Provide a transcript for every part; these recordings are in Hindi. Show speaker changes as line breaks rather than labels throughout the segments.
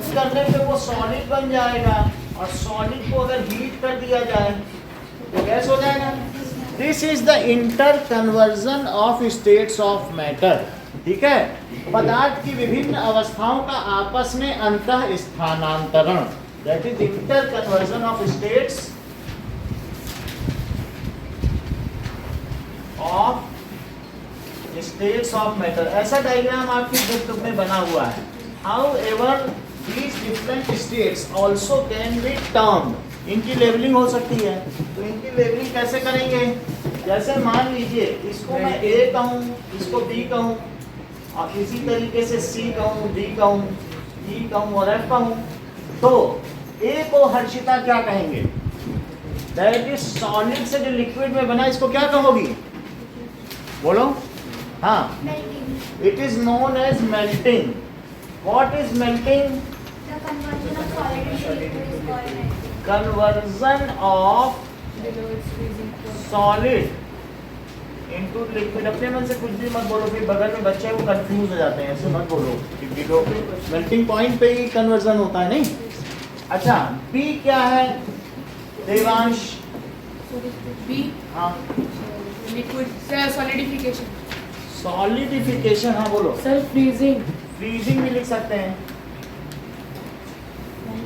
कंडेंस करने पे वो सॉलिड बन जाएगा, और सॉलिड को अगर हीट कर दिया जाए तो गैस हो जाएगा। This is the inter conversion of states of matter. ठीक है, पदार्थ की विभिन्न अवस्थाओं का आपस में अंतः स्थानांतरण, that is inter conversion of states of matter. ऐसा डायग्राम आपकी बुक में बना हुआ है। However, these different states also can be termed. इनकी लेवलिंग हो सकती है, तो इनकी लेवलिंग कैसे करेंगे? जैसे मान लीजिए इसको मैं A कहूँ, इसको B कहूँ, और इसी तरीके से C कहूँ, D कहूँ, E कहूँ और F कहूँ, तो A को हर्षिता क्या कहेंगे? दैट इज सॉलिड से जो लिक्विड में बना, इसको क्या कहोगी? बोलो। हाँ, it is known as melting. What is melting?
The conversion of solid into liquid is called melting.
Conversion of solid into liquid। अपने मन से कुछ भी मत बोलो, फिर बगल में बच्चे वो कंफ्यूज हो जाते हैं, ऐसे मत बोलो। मेल्टिंग पॉइंट पे ही कन्वर्जन होता है, नहीं? अच्छा, B क्या है देवांश?
B
हाँ,
liquid solidification।
सॉलिडिफिकेशन। हाँ बोलो।
Sir freezing.
फ्रीजिंग भी लिख सकते हैं।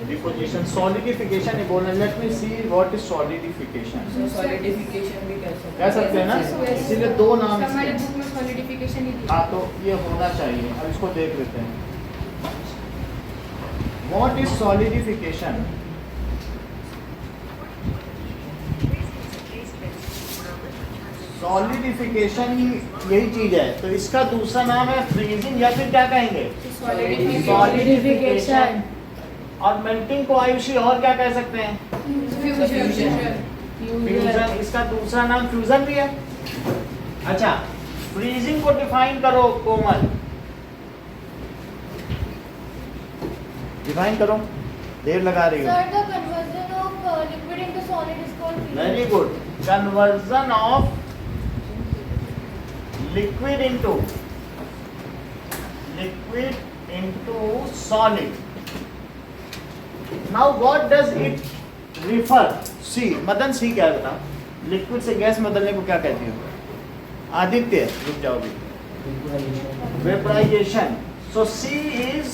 डिपोजिशन, सॉलिडिफिकेशन ही बोलना। Let me see what is solidification.
Solidification भी
कह सकते हैं ना, इसीलिए दो नाम
हमारे
इसके।
बुक में सॉलिडिफिकेशन ही दिया।
हाँ, तो ये होना चाहिए। अब इसको देख लेते हैं। What is solidification? सॉलिडिफिकेशन ही यही चीज है। तो इसका दूसरा नाम है फ्रीजिंग, या फिर क्या कहेंगे? सॉलिडिफिकेशन। और मेल्टिंग को आयुषी और क्या कह सकते हैं? फ्यूजन। इसका दूसरा नाम फ्यूजन भी है। अच्छा, फ्रीजिंग को डिफाइन करो कोमल, डिफाइन करो, देर लगा रही हो।
Sir, the conversion of liquid into solid is called freezing.
Very good. Conversion of liquid into solid. Now what does it refer? C, Madan C क्या बता? लिक्विड से गैस बदलने को क्या कहती हो? आदित्य रुक जाओ भी। Vaporisation. So C is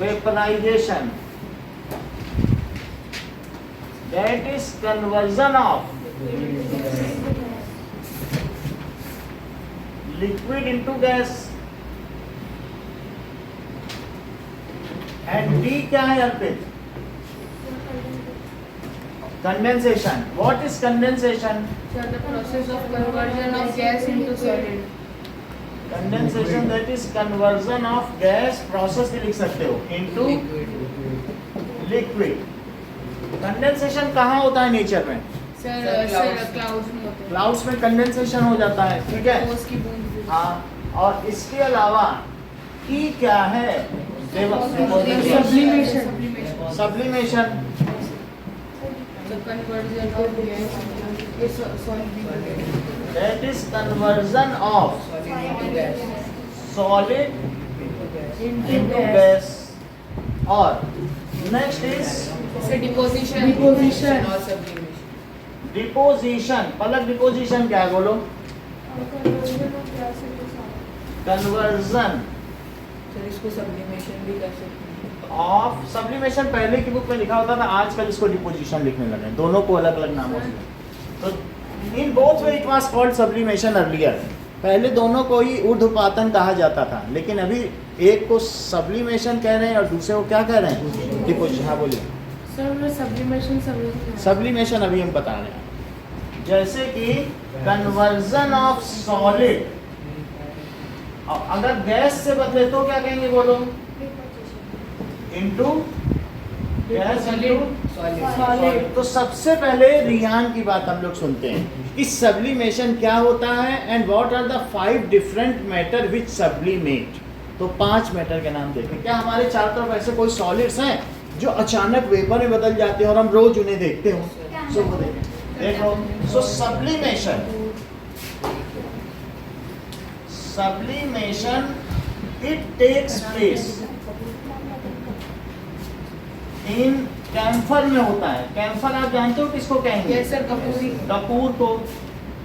vaporization. That is conversion of liquid into gas। and D क्या है Arpit? Condensation. What is condensation?
Sir, the process of conversion of gas into solid।
Condensation that is conversion of gas, process भी लिख सकते हो, इनटू लिक्विड। कंडेंसेशन कहाँ होता है नेचर में?
सर क्लाउड्स में होते हैं।
क्लाउड्स में कंडेंसेशन हो जाता है, ठीक है।
ओस की बूंद।
हाँ, और इसके अलावा ई क्या है?
Sublimation.
Sublimation.
The conversion of gas solid
That is conversion of solid into gas। और next is
deposition और sublimation।
डिपोजिशन। पलक डिपोजिशन क्या है बोलो?
Conversion of gas into solid.
Conversion
sir इसको सब्लिमेशन भी कर सकते हैं।
ऑफ सब्लिमेशन पहले की बुक में लिखा होता था, आजकल इसको डिपोजिशन लिखने लगे, दोनों को अलग अलग नामों से। तो in both way it was called sublimation earlier. पहले दोनों को ही ऊर्ध्वपातन कहा जाता था, लेकिन अभी एक को सब्लिमेशन कह रहे हैं और दूसरे को क्या कह रहे हैं? डिपोजिशन। हाँ बोलिए।
सर सब्लिमेशन
सब्लिमेशन अभी हम बता रहे हैं। जैसे कि कन्वर्जन ऑफ सॉलिड, अगर गैस से बदले तो क्या कहेंगे बोलो? Into gas into solid. तो सबसे पहले रियान की बात हम लोग सुनते हैं कि सब्लिमेशन क्या होता है and what are the 5 different matter which sublimate. तो 5 मैटर के नाम देखें। क्या हमारे चारों तरफ ऐसे कोई सॉलिड्स हैं जो अचानक वेपर में बदल जाते हैं और हम रोज उन्हें देखते हो? सो वो देखो। So sublimation it takes place in camphor में होता है। कैम्फर आप जानते हो किसको कहेंगे?
Yes sir, Kapuri.
कपूर को।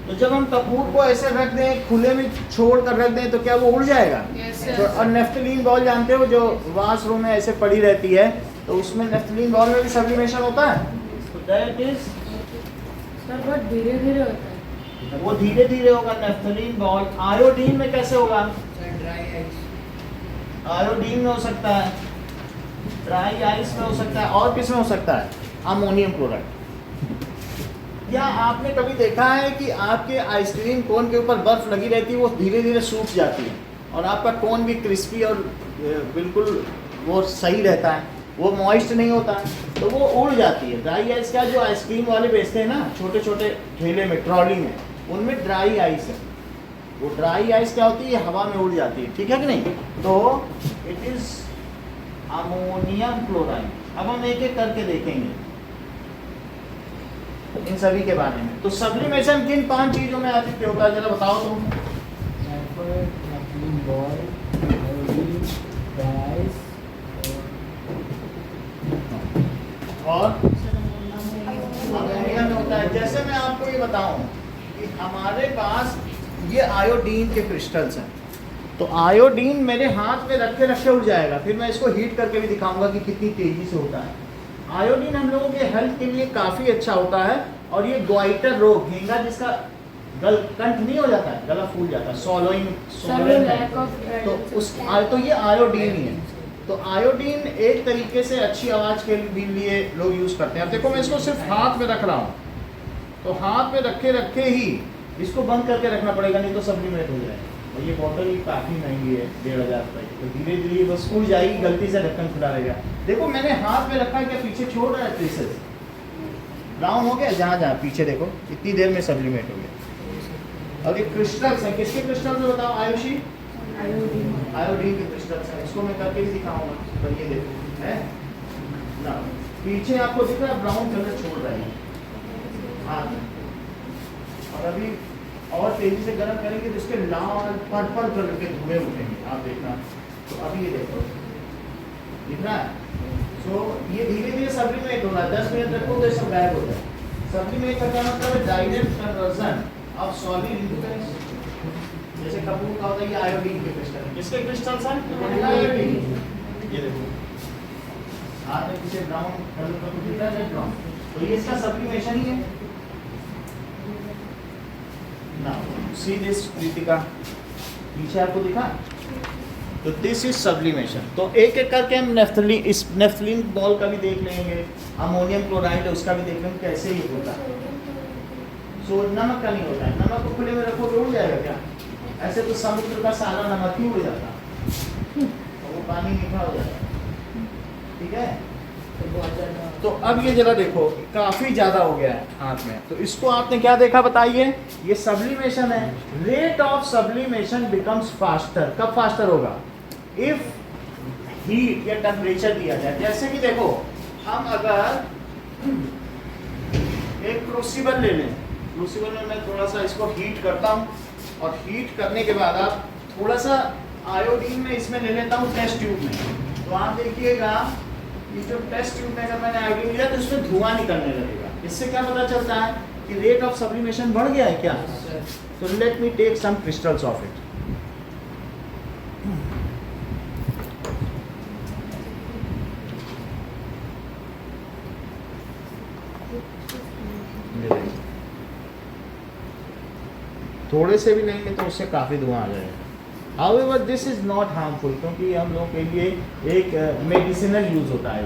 तो जब हम कपूर को ऐसे रख दें, खुले में छोड़ कर रख दें, तो क्या वो उड़ जाएगा?
यस
तो
सर।
और नेफ्थलीन बॉल जानते हो, जो वॉशरूम में ऐसे पड़ी रहती है, तो उसमें नेफ्थलीन बॉल में भी सब्लिमेशन होता है। तो दैट इज,
सर बहुत धीरे धीरे होता है।
वो धीरे धीरे होगा नेफ्थलीन बॉल। आयोडीन में कैसे होगा? आयोडीन में हो सकता है, ड्राई आइस में हो सकता है, और किस में हो सकता है? Ammonium chloride. क्या आपने कभी देखा है कि आपके आइसक्रीम कोन के ऊपर बर्फ लगी रहती है, वो धीरे धीरे सूख जाती है और आपका कोन भी क्रिस्पी और बिल्कुल वो सही रहता है, वो मॉइस्ट नहीं होता, तो वो उड़ जाती है। ड्राई आइस का जो आइसक्रीम वाले बेचते हैं ना छोटे छोटे ठेले में, ट्रॉली में, उनमें ड्राई आइस है। वो ड्राई आइस क्या होती है? हवा में उड़ जाती है, ठीक है कि नहीं? तो इट इज अमोनियम क्लोराइड। अब हम एक एक करके देखेंगे इन सभी के बारे में। तो सब्लिमेशन किन 5 चीजों में आदित्य होता है, जरा बताओ तुम। और अमोनिया में होता है। जैसे मैं आपको ये बताऊं कि हमारे पास ये आयोडीन के क्रिस्टल्स हैं, तो आयोडीन मेरे हाथ में रखे रखे उड़ जाएगा। फिर मैं इसको हीट करके भी दिखाऊंगा कि कितनी तेजी से होता है। आयोडीन हम लोगों के हेल्थ के लिए काफ़ी अच्छा होता है। और ये ग्वाइटर रोग, घेंगा जिसका कंठ नहीं हो जाता है, गला फूल जाता है, सॉलोइंग, तो ये आयोडीन ही है। तो आयोडीन एक तरीके से अच्छी आवाज़ के लिए लोग यूज़ करते हैं। अब देखो मैं इसको सिर्फ हाथ में रख रहा हूँ, तो हाथ में रखे रखे ही इसको बंद करके रखना पड़ेगा, नहीं तो सब्लिमेट हो जाएगा। और ये बॉटल ही काफ़ी महंगी है, 1500 रुपये की। तो धीरे धीरे बस उड़ जाएगी, गलती से ढक्कन खुला रहेगा। देखो मैंने हाथ में रखा है, क्या पीछे छोड़ रहा है? ट्रेसेस ब्राउन हो गया, जहाँ जहाँ पीछे देखो, इतनी देर में सब्लिमेट हो गया। और ये क्रिस्टल्स हैं, किसके क्रिस्टल्स है बताओ आयुषी? आयोडीन के क्रिस्टल्स हैं। इसको मैं करके भी दिखाऊंगा, पर ये देखो है ना, पीछे आपको दिख रहा है ब्राउन कलर छोड़ रहा है हाथ में। और अभी और तेजी से गर्म करेंगे तो इसके लाल पर्पल कलर के धुएं उठेंगे, आप देखना। तो अभी ये देखो दिख रहा है। तो ये धीरे धीरे सब्लिमेट हो रहा है। 10 मिनट रखो तो ये सब गायब हो जाए। सब्लिमेट का क्या मतलब है? Direct conversion of solid into gas. जैसे कपूर का होता है, ये आयोडीन के क्रिस्टल है। किसके क्रिस्टल्स हैं? आयोडीन। ये देखो हाथ में पीछे ब्राउन कलर का कुछ दिख रहा है, ब्राउन, तो ये इसका सब्लिमेशन ही है ना। सी दिस कृतिका, पीछे आपको दिखा, तो दिस इज सब्लिमेशन। तो एक एक करके हम नेफ्थलीन, इस नेफ्थलीन बॉल का भी देख लेंगे, अमोनियम क्लोराइड है उसका भी देख लेंगे कैसे ये होता है। सो नमक का नहीं होता है, नमक को खुले में रखोगे उड़ जाएगा क्या? ऐसे तो समुद्र का सारा नमक ही उड़ जाता है, और वो पानी मीठा हो जाता है, ठीक है। तो अब ये जरा देखो काफी ज्यादा हो गया है हाथ में, तो इसको आपने क्या देखा बताइए? ये सब्लिमेशन है। Rate of sublimation becomes faster. कब फास्टर होगा? इफ हीट या टेम्परेचर दिया जाए। जैसे कि देखो हम अगर एक क्रूसिबल ले लें, क्रूसिबल में मैं थोड़ा सा इसको हीट करता हूँ, और हीट करने के बाद आप थोड़ा सा आयोडीन में इसमें ले लेता हूँ टेस्ट ट्यूब में, तो आप देखिएगा कि जो टेस्ट ट्यूब में अगर मैंने आयोडीन लिया तो इसमें धुआं निकलने लगेगा। इससे क्या पता चलता है कि रेट ऑफ सब्लिमेशन बढ़ गया है क्या? तो let me take some crystals of it. थोड़े से भी लेंगे तो उससे काफ़ी धुआं आ जाएगा। However, this is not harmful, क्योंकि हम लोग के लिए एक मेडिसिनल यूज होता है।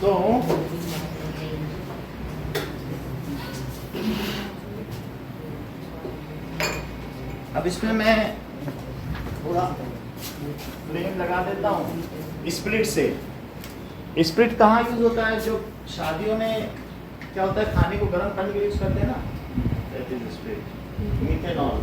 तो अब इसमें मैं थोड़ा फ्लेम लगा देता हूँ स्प्रिट से। स्प्रिट कहाँ यूज होता है? जो शादियों में क्या होता है, खाने को गर्म करने के लिए यूज करते हैं ना, that is spirit, methanol.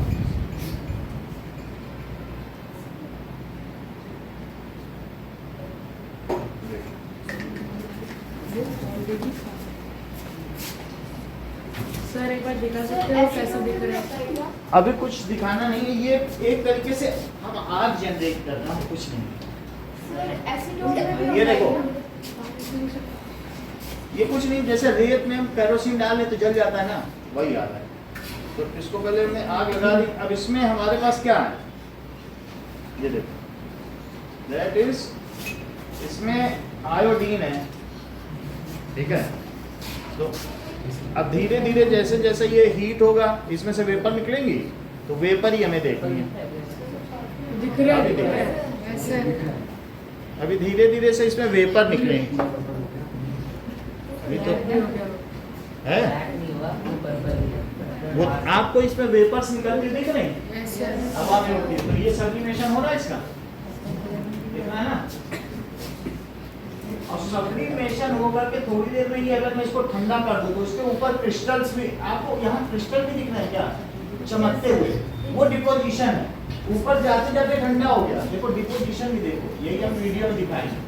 Sir एक बार दिखा सकते हो कैसा दिख रहा है?
अभी कुछ दिखाना नहीं है, ये एक तरीके से हम आग जनरेट कर रहे हैं, कुछ नहीं।
सर एसीटोन में भी
ये
होता है
देखो।
क्या?
ये कुछ नहीं, जैसे रेत में हम केरोसिन डालें तो जल जाता है ना, वही आ रहा है। तो इसको पहले हमने आग लगा दी। अब इसमें हमारे पास क्या है, ये देखो, दैट इज, इसमें आयोडीन है, ठीक है। तो अब धीरे धीरे जैसे जैसे ये हीट होगा, इसमें से वेपर निकलेंगी, तो वेपर ही हमें देखनी है।
दिख रहा
अभी दिख रहा
है ऐसे।
अभी धीरे धीरे से इसमें वेपर निकलेंगे। अभी तो है वो, आपको इसमें वेपर्स निकलते दिख रहे हैं,
ऐसे।
हवा में होती है, तो ये सब्लिमेशन हो रहा है इसका, दिख रहा है ना। और सब्लिमेशन होगा कि थोड़ी देर में ही अगर मैं इसको ठंडा कर दूं तो इसके ऊपर क्रिस्टल्स भी, आपको यहाँ क्रिस्टल भी दिख रहे हैं क्या, चमकते हुए, वो डिपोजिशन है। ऊपर जाते जाते ठंडा हो गया, देखो डिपोजिशन भी देखो, यही हम वीडियो में दिखाएंगे।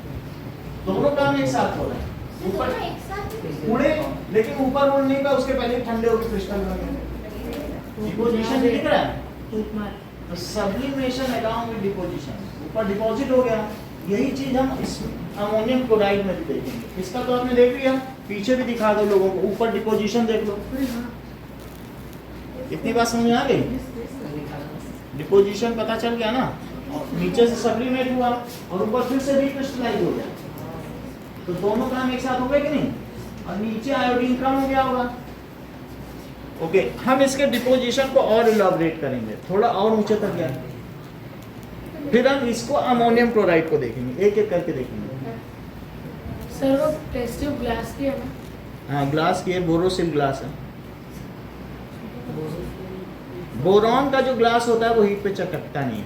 दोनों काम एक साथ हो रहे हैं, ऊपर
दोनों एक साथ ही
उड़े, लेकिन ऊपर उड़ नहीं पाए, उसके पहले ही ठंडे होकर क्रिस्टल बन गए। डिपोजिशन दिख रहा है, तो सब्लिमेशन अलोंग विद डिपोजिशन, ऊपर डिपॉजिट हो गया। यही चीज हम इस अमोनियम क्लोराइड में भी देखेंगे। इसका तो आपने देख लिया, पीछे भी दिखा दो लोगों को, ऊपर डिपोजिशन देख लो। इतनी बात समझ में आ गई, डिपोजिशन पता चल गया ना, और नीचे से सब्लिमेट हुआ और ऊपर फिर से रिक्रिस्टलाइज हो गया, तो दोनों काम एक साथ हो गए कि नहीं, और नीचे आयोडीन कम हो गया होगा। ओके, हम इसके डिपोजिशन को और इलॉबरेट करेंगे, थोड़ा और ऊंचे तक जाएंगे, फिर हम इसको अमोनियम क्लोराइड को देखेंगे, एक एक करके देखेंगे।
सर वो टेस्ट ट्यूब ग्लास की है ना?
हाँ, ग्लास की है, बोरोसिल ग्लास है। बोरॉन का जो ग्लास होता है वो हीट पे चटकता नहीं है।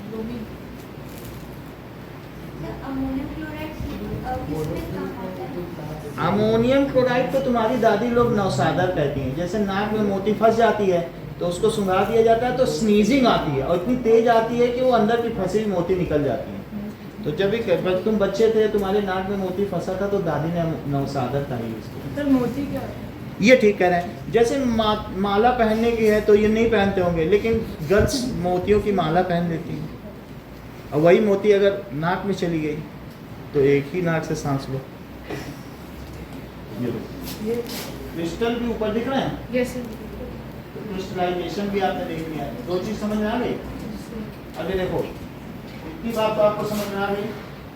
अमोनियम क्लोराइड किसमें काम आता है?
अमोनियम क्लोराइड तो तुम्हारी दादी लोग नौसादर कहती हैं। जैसे नाक में मोती फंस जाती है तो उसको सुंघा दिया जाता है तो स्नीजिंग आती है, और इतनी तेज आती है कि वो अंदर की फंसी हुई मोती निकल जाती है। तो जब भी तुम बच्चे थे, तुम्हारे नाक में मोती फंसा था, तो दादी ने नौसादर कही इसको।
सर मोती क्या है?
ये ठीक कह रहे हैं। जैसे माला पहनने की है तो ये नहीं पहनते होंगे, लेकिन गर्ल्स मोतियों की माला पहन लेती हैं, और वही मोती अगर नाक में चली गई तो एक ही नाक से सांस लो। ये क्रिस्टल भी ऊपर दिख रहे हैं,
यस सर।
क्रिस्टलाइजेशन भी आपने देख लिया, दो चीज समझ में आ गई। अभी देखो, इतनी बात तो आपको समझ में आ गई,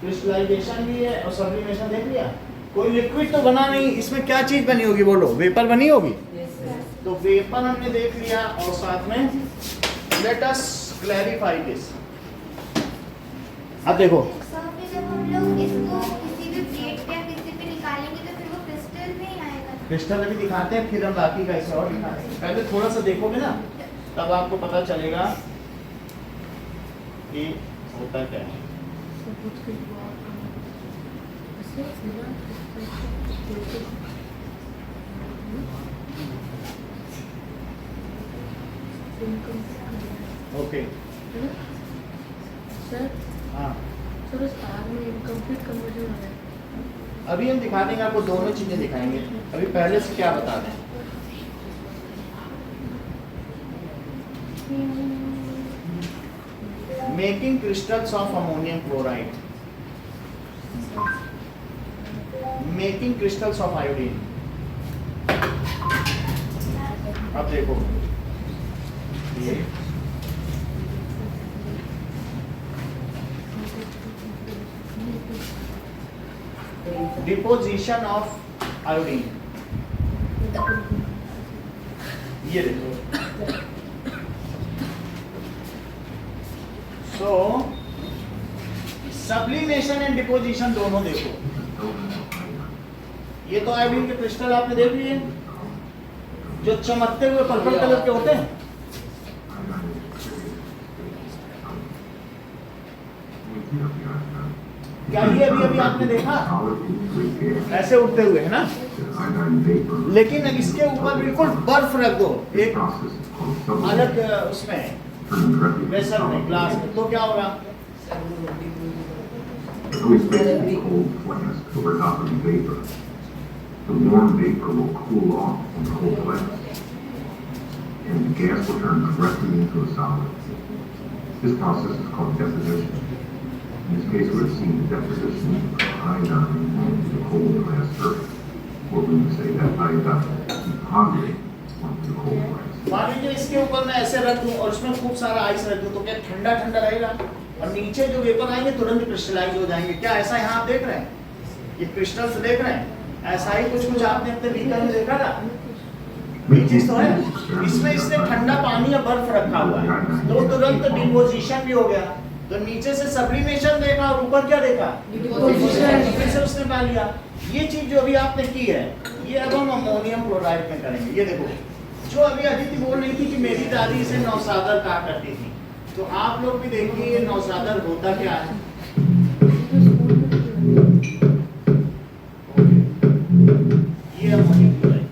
क्रिस्टलाइजेशन भी है और सब्लिमेशन देख लिया। कोई लिक्विड तो बना नहीं, इसमें क्या चीज बनी होगी बोलो, वेपर बनी होगी। तो वेपर हमने देख लिया, और साथ में लेट अस क्लैरिफाई दिस। अब देखो,
सर फिर जब हम लोग इसको किसी भी प्लेट पे या किसी पे निकालेंगे तो फिर वो क्रिस्टल में ही आएगा।
क्रिस्टल अभी दिखाते हैं, फिर हम बाकी का इसे और दिखाते हैं। पहले थोड़ा सा देखोगे ना, तब आपको पता चलेगा कि होता क्या है। ओके,
सर
हाँ,
सर उस आग में इनकम्प्लीट कन्वर्जन हो रहा है।
अभी हम दिखा देंगे आपको, दोनों चीजें दिखाएंगे। अभी पहले से क्या बता दें, making crystals of ammonium chloride, making crystals of iodine. अब देखो, ये डिपोजिशन ऑफ आयोडीन, ये देखो। सो सब्लिमेशन एंड डिपोजिशन दोनों देखो। ये तो आयोडीन के क्रिस्टल आपने देख लिए, जो चमकते हुए पर्पल कलर के होते हैं। क्या ये अभी अभी आपने देखा ऐसे उड़ते हुए, है ना? लेकिन इसके ऊपर बिल्कुल बर्फ रख दो, एक अलग उसमें वेसल में, ग्लास में, तो क्या होगा?
If we place a cold flask over top of the vapor, the warm vapor will cool off on the cold flask, and the gas will turn directly into a solid. This process is called deposition. In this case, we're seeing the deposition of iodine onto the cold glass surface, or we would say that iodine is depositing onto the cold glass.
मान लीजिए इसके ऊपर मैं ऐसे रख दूं और उसमें खूब सारा आइस रख दूं तो क्या ठंडा ठंडा रहेगा और नीचे जो वेपर आएंगे तुरंत क्रिस्टलाइज हो जाएंगे। क्या ऐसा यहाँ आप देख रहे हैं? ये क्रिस्टल्स देख रहे हैं? ऐसा ही कुछ आपने अपने बीकर में देखा था? ये चीज तो है। इसमें इसने ठंडा पानी या बर्फ रखा हुआ है तो तुरंत डिपोजिशन भी हो गया। तो नीचे से सब्लिमेशन देखा और ऊपर क्या देखा? डिपोजिशन। फिर से उसने पा लिया। ये चीज जो अभी आपने की है ये अब हम अमोनियम क्लोराइड में करेंगे। ये देखो, जो अभी अदिति बोल रही थी कि मेरी दादी इसे नौसादर कहा करती थी, तो आप लोग भी देखिए ये नौसादर होता क्या है। ये अमोनियम क्लोराइड,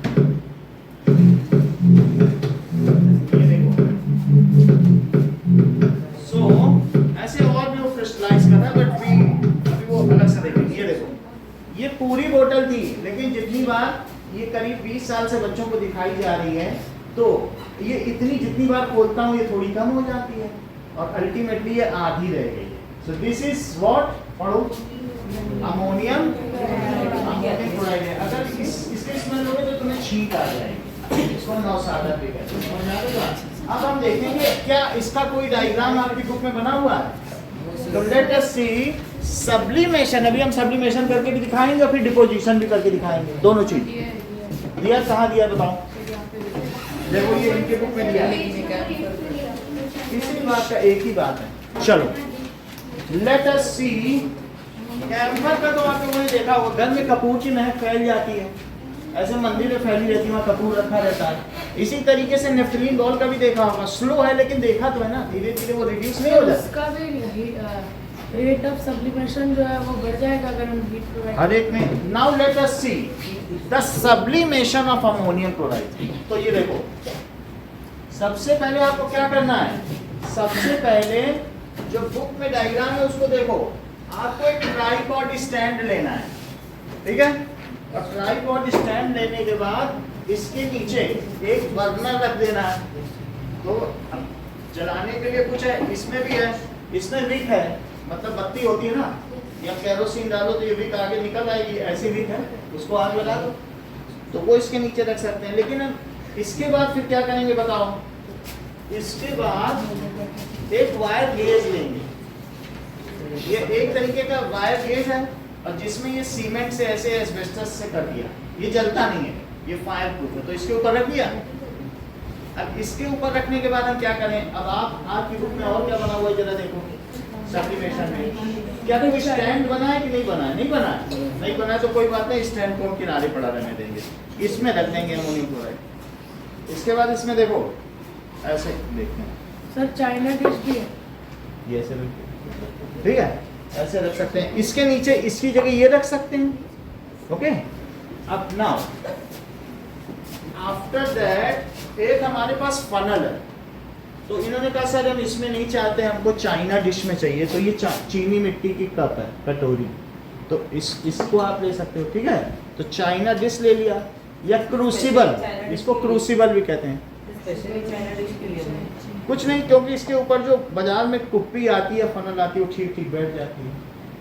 ये देखो। सो ऐसे और भी वो क्रिस्टलाइज कर रहा है, बट अभी वो अलग से देखेंगे। ये देखो, ये पूरी बोतल थी, लेकिन जितनी बार ये करीब 20 साल से बच्चों को दिखाई जा रही है तो ये इतनी जितनी बार खोलता हूँ ये थोड़ी कम हो जाती है और अल्टीमेटली ये आधी रह गई है। सो दिस इज व्हाट, पढ़ो, अमोनियम क्लोराइड है। अगर इसके स्मेल लोगे तो तुम्हें छींक आ जाएगी। इसको नौसादर भी कहते हैं, समझ आ रहा है? अब हम देखेंगे क्या इसका कोई डायग्राम आपकी बुक में बना हुआ है। तो लेट अस सी सब्लिमेशन। अभी हम सब्लिमेशन करके भी दिखाएंगे और फिर डिपोजिशन भी करके दिखाएंगे, दोनों चीज। दिया कहाँ दिया बताओ? देखो ये इनके बुक में दिया है। किसी बात का एक ही बात है। चलो लेट अस सी। कैम्फर का तो आप लोगों ने देखा होगा, घर में कपूर की महक फैल जाती है, ऐसे मंदिर में फैली रहती है, वहाँ कपूर रखा रहता है। इसी तरीके से नेफ्थलीन बॉल का भी देखा होगा, स्लो है लेकिन देखा तो है ना, धीरे धीरे वो रिड्यूस नहीं हो जाता।
उसका भी रेट ऑफ सब्लिमेशन जो है वो बढ़ जाएगा अगर हम हीट प्रोवाइड।
हर एक में। Now let us see the sublimation of ammonium chloride. तो ये देखो, सबसे पहले आपको क्या करना है? सबसे पहले जो बुक में डायग्राम है उसको देखो। आपको एक ट्राइपॉड स्टैंड लेना है, ठीक है? और ट्राइपॉड स्टैंड लेने के बाद इसके नीचे एक बर्नर रख देना है। तो जलाने के लिए कुछ है, इसमें भी है, इसमें विक है, मतलब बत्ती होती है ना, या केरोसिन डालो तो ये विक आगे निकल आएगी, ऐसी विक है, उसको आग लगा दो तो वो इसके नीचे रख सकते हैं। लेकिन इसके बाद फिर क्या करेंगे बताओ? इसके बाद एक वायर गेज लेंगे। ये एक तरीके का वायर गेज है और जिसमें ये सीमेंट से ऐसे एस्बेस्टस से कर दिया, ये जलता नहीं है, ये फायर प्रूफ है, तो इसके ऊपर रख दिया। अब इसके ऊपर रखने के बाद हम क्या करें? अब आपकी बुक में और क्या बना हुआ है जरा देखो। सब्लिमेशन में क्या कोई स्टैंड बना है कि नहीं बना है? नहीं बना है। नहीं बना है तो कोई बात नहीं, स्टैंड को हम किनारे पड़ा रहने देंगे, इसमें रख देंगे अमोनियम क्लोराइड। इसके बाद इसमें देखो ऐसे देखते हैं
सर, चाइना डिश भी है,
ये ऐसे रखिए, ठीक है, ऐसे रख सकते हैं। इसके नीचे इसकी जगह ये रख सकते हैं। ओके, अब नाउ आफ्टर दैट एक हमारे पास फनल है। तो इन्होंने कहा सर हम इसमें नहीं चाहते, हमको चाइना डिश में चाहिए। तो ये चीनी मिट्टी की कप है, कटोरी, तो इसको आप ले सकते हो, ठीक है? तो चाइना डिश ले लिया, या क्रूसिबल, इसको क्रूसिबल भी कहते हैं। कुछ नहीं, क्योंकि इसके ऊपर जो बाजार में कुप्पी आती है, फनल आती है, वो ठीक ठीक बैठ जाती है।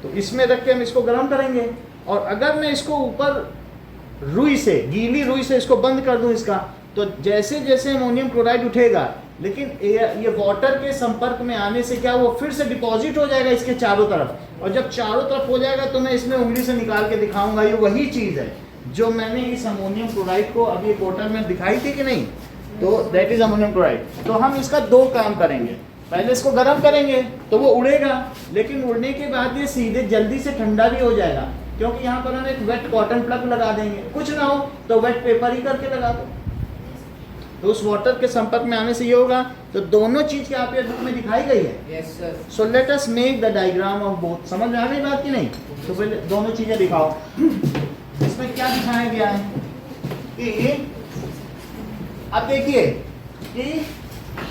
तो इसमें रख के हम इसको गर्म करेंगे। और अगर मैं इसको ऊपर रुई से, गीली रुई से इसको बंद कर दूं इसका, तो जैसे जैसे अमोनियम क्लोराइड उठेगा, लेकिन ये वाटर के संपर्क में आने से क्या वो फिर से डिपॉजिट हो जाएगा इसके चारों तरफ। और जब चारों तरफ हो जाएगा तो मैं इसमें उंगली से निकाल के दिखाऊंगा। ये वही चीज़ है जो मैंने इस अमोनियम क्लोराइड को अभी बोतल में दिखाई थी कि नहीं। तो दैट इज अमोनियम क्लोराइड। तो हम इसका दो काम करेंगे। पहले इसको गर्म करेंगे तो वो उड़ेगा, लेकिन उड़ने के बाद ये सीधे जल्दी से ठंडा भी हो जाएगा, क्योंकि यहाँ पर हम एक वेट कॉटन प्लग लगा देंगे। कुछ ना हो तो वेट पेपर ही करके लगा दो, तो उस वाटर के संपर्क में आने से ये होगा। तो दोनों चीज यहाँ पे बुक में दिखाई गई है।
Yes sir.
So let us make the diagram of both. समझ में आ गई बात की नहीं? तो पहले दोनों चीजें दिखाओ। इसमें क्या दिखाया गया है कि अब देखिए कि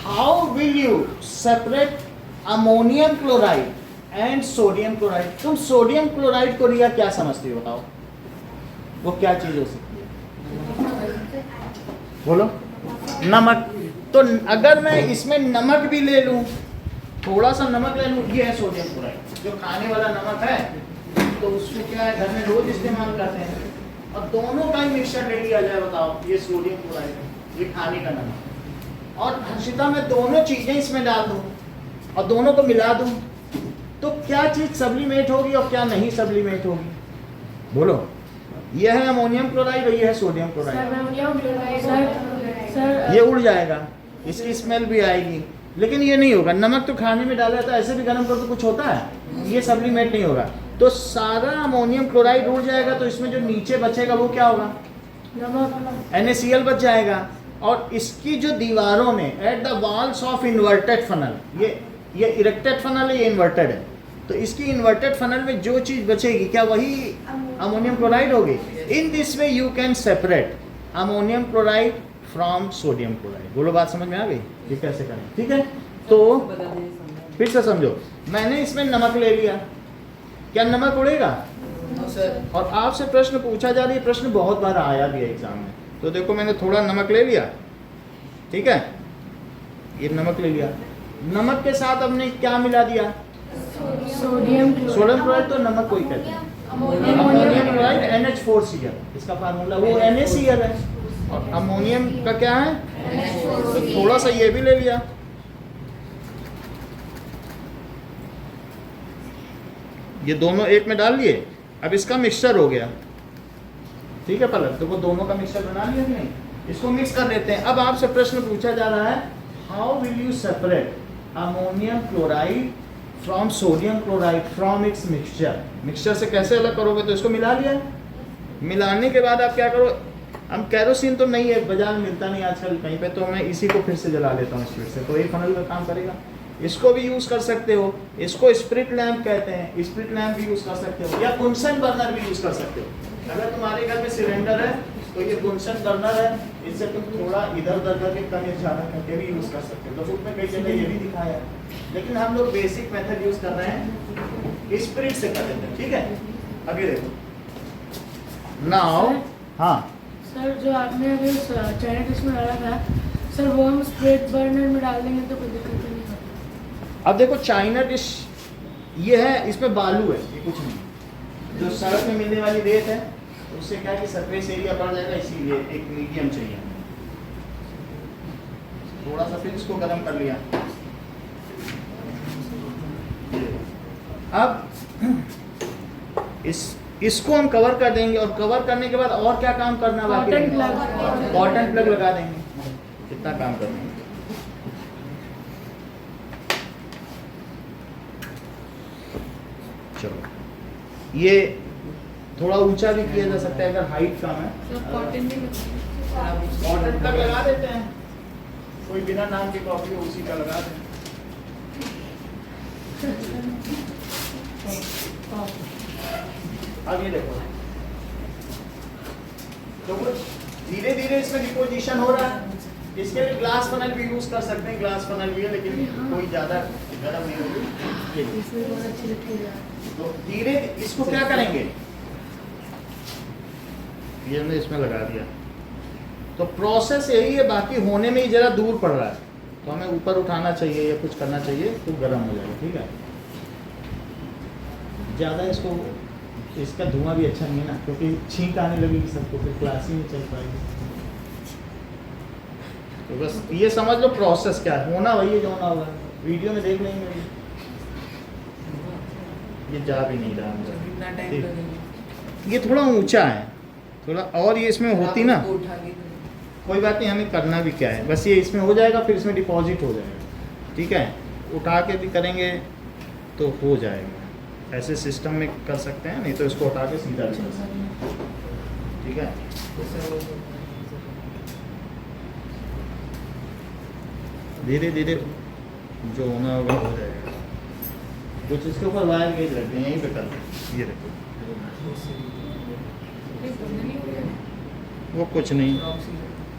how will you separate ammonium chloride and sodium chloride. तुम सोडियम क्लोराइड को रिया क्या समझती हो बताओ? वो क्या चीज हो सकती है? बोलो। नमक। तो अगर मैं इसमें नमक भी ले लूं, थोड़ा सा नमक ले लूं, ये है सोडियम क्लोराइड। जो खाने वाला नमक है तो उसको क्या है घर में रोज इस्तेमाल करते हैं। और दोनों का ही मिक्सचर ले लिया जाए, बताओ ये सोडियम क्लोराइड है, ये खाने का नमक, और हर्षिता मैं दोनों चीजें इसमें डाल दूं और दोनों को मिला दूं तो क्या चीज सब्लिमेट होगी और क्या नहीं सब्लिमेट होगी? बोलो। यह है अमोनियम क्लोराइड और यह है सोडियम क्लोराइड।
सर
ये उड़ जाएगा, इसकी स्मेल भी आएगी, लेकिन ये नहीं होगा। नमक तो खाने में डाला जाता है, ऐसे भी गर्म कर तो कुछ होता है, ये सब्लिमेट नहीं होगा। तो सारा अमोनियम क्लोराइड उड़ जाएगा, तो इसमें जो नीचे बचेगा वो क्या होगा? NaCl बच जाएगा। और इसकी जो दीवारों में at the walls of inverted funnel, ये इरेक्टेड फनल है, ये इन्वर्टेड है, तो इसकी इन्वर्टेड फनल में जो चीज बचेगी क्या वही अमोनियम क्लोराइड होगी? In this way you can separate ammonium chloride from sodium chloride. बोलो बात समझ में आ गई? ये कैसे करें? ठीक है, तो फिर से समझो। मैंने इसमें नमक ले लिया, क्या नमक उड़ेगा? और आपसे प्रश्न पूछा जा रहा है, प्रश्न बहुत बार आया भी है एग्जाम में। तो देखो मैंने थोड़ा नमक ले लिया, ठीक है, ये नमक ले लिया, नमक के साथ हमने क्या मिला दिया?
Sodium
chloride. तो नमक कोई कहते हैं अमोनियम क्लोराइड NH4Cl, इसका फार्मूला वो NaCl है, और अमोनियम का क्या है? तो थोड़ा सा ये भी ले लिया, ये दोनों एक में डाल लिए, अब इसका मिक्सचर हो गया, ठीक है पलक? तो वो दोनों का मिक्सचर बना लिया कि नहीं? इसको मिक्स कर लेते हैं। अब आपसे प्रश्न पूछा जा रहा है, how will you separate ammonium chloride from sodium chloride from its mixture? Mixture से कैसे अलग करोगे? तो इसको मिला लिया, मिलाने के बाद आप क्या करो? हम कैरोसिन तो नहीं है, बाजार में मिलता नहीं आजकल कहीं पे, तो मैं इसी को फिर से जला लेता हूँ स्प्रिट से, तो ये फनल का काम करेगा। इसको भी यूज कर सकते हो, इसको स्प्रिट लैम्प कहते हैं, स्प्रिट लैम्प भी यूज कर सकते हो, या बुनसन बर्नर भी यूज कर सकते हो। अगर तुम्हारे घर में सिलेंडर है तो ये बुनसन बर्नर है, इससे तुम थोड़ा इधर उधर करके कम या ज़्यादा करके भी यूज कर सकते हो। तो बुक में कई जगह ये भी दिखाया है, लेकिन हम लोग बेसिक मेथड यूज कर रहे हैं, स्प्रिट से कर देते हैं, ठीक है? अभी देखो नाउ, हाँ
सर जो आपने अभी चाइना डिश में डाला था सर, वो हम स्प्रिट बर्नर में डाल देंगे तो कोई दिक्कत नहीं होगी?
अब देखो चाइना डिश ये है, इसमें बालू है, ये कुछ नहीं, जो सड़क में मिलने वाली रेत है उससे क्या है कि सरफेस एरिया बढ़ जाएगा, इसीलिए एक मीडियम चाहिए। थोड़ा सा फिर इसको गर्म कर लिया। अब इसको हम कवर कर देंगे, और कवर करने के बाद और क्या काम करना बाकी है? कॉटन प्लग लगा देंगे, कितना काम कर देंगे। चलो ये थोड़ा ऊंचा भी किया जा सकता है अगर हाइट कम है, कॉटन प्लग लगा देते हैं, कोई बिना नाम की कॉपी हो उसी का लगा दें। अब ये देखो, तो धीरे धीरे इसमें डिपोजिशन हो रहा है। इसके लिए ग्लास फनल भी यूज कर सकते हैं, ग्लास फनल भी है, लेकिन कोई ज्यादा गर्म नहीं होगी। तो धीरे इसको क्या करेंगे, ये हमने इसमें लगा दिया, तो प्रोसेस यही है, बाकी होने में ही जरा दूर पड़ रहा है, तो हमें ऊपर उठाना चाहिए या कुछ करना चाहिए तो गर्म हो जाएगा, ठीक है? ज़्यादा इसको, इसका धुआं भी अच्छा नहीं है ना, क्योंकि छींक आने लगेगी सबको, फिर क्लास ही नहीं चल पाएगी। तो बस ये समझ लो प्रोसेस क्या है, होना वही है जो होना होगा, वीडियो में देख लेंगे। ये जा भी नहीं रहा, ये थोड़ा ऊंचा है थोड़ा, और ये इसमें होती ना, कोई बात नहीं, हमें करना भी क्या है, बस ये इसमें हो जाएगा, फिर इसमें डिपॉजिट हो जाएगा, ठीक है? उठा के भी करेंगे तो हो जाएगा, ऐसे सिस्टम में कर सकते हैं, नहीं तो इसको उठा के सीधा कर सकते हैं, ठीक है? धीरे धीरे जो होना होगा हो जाएगा। कुछ इसके ऊपर वायर गेज रखते हैं, यहीं पे कर दें, ये देखो, वो कुछ नहीं,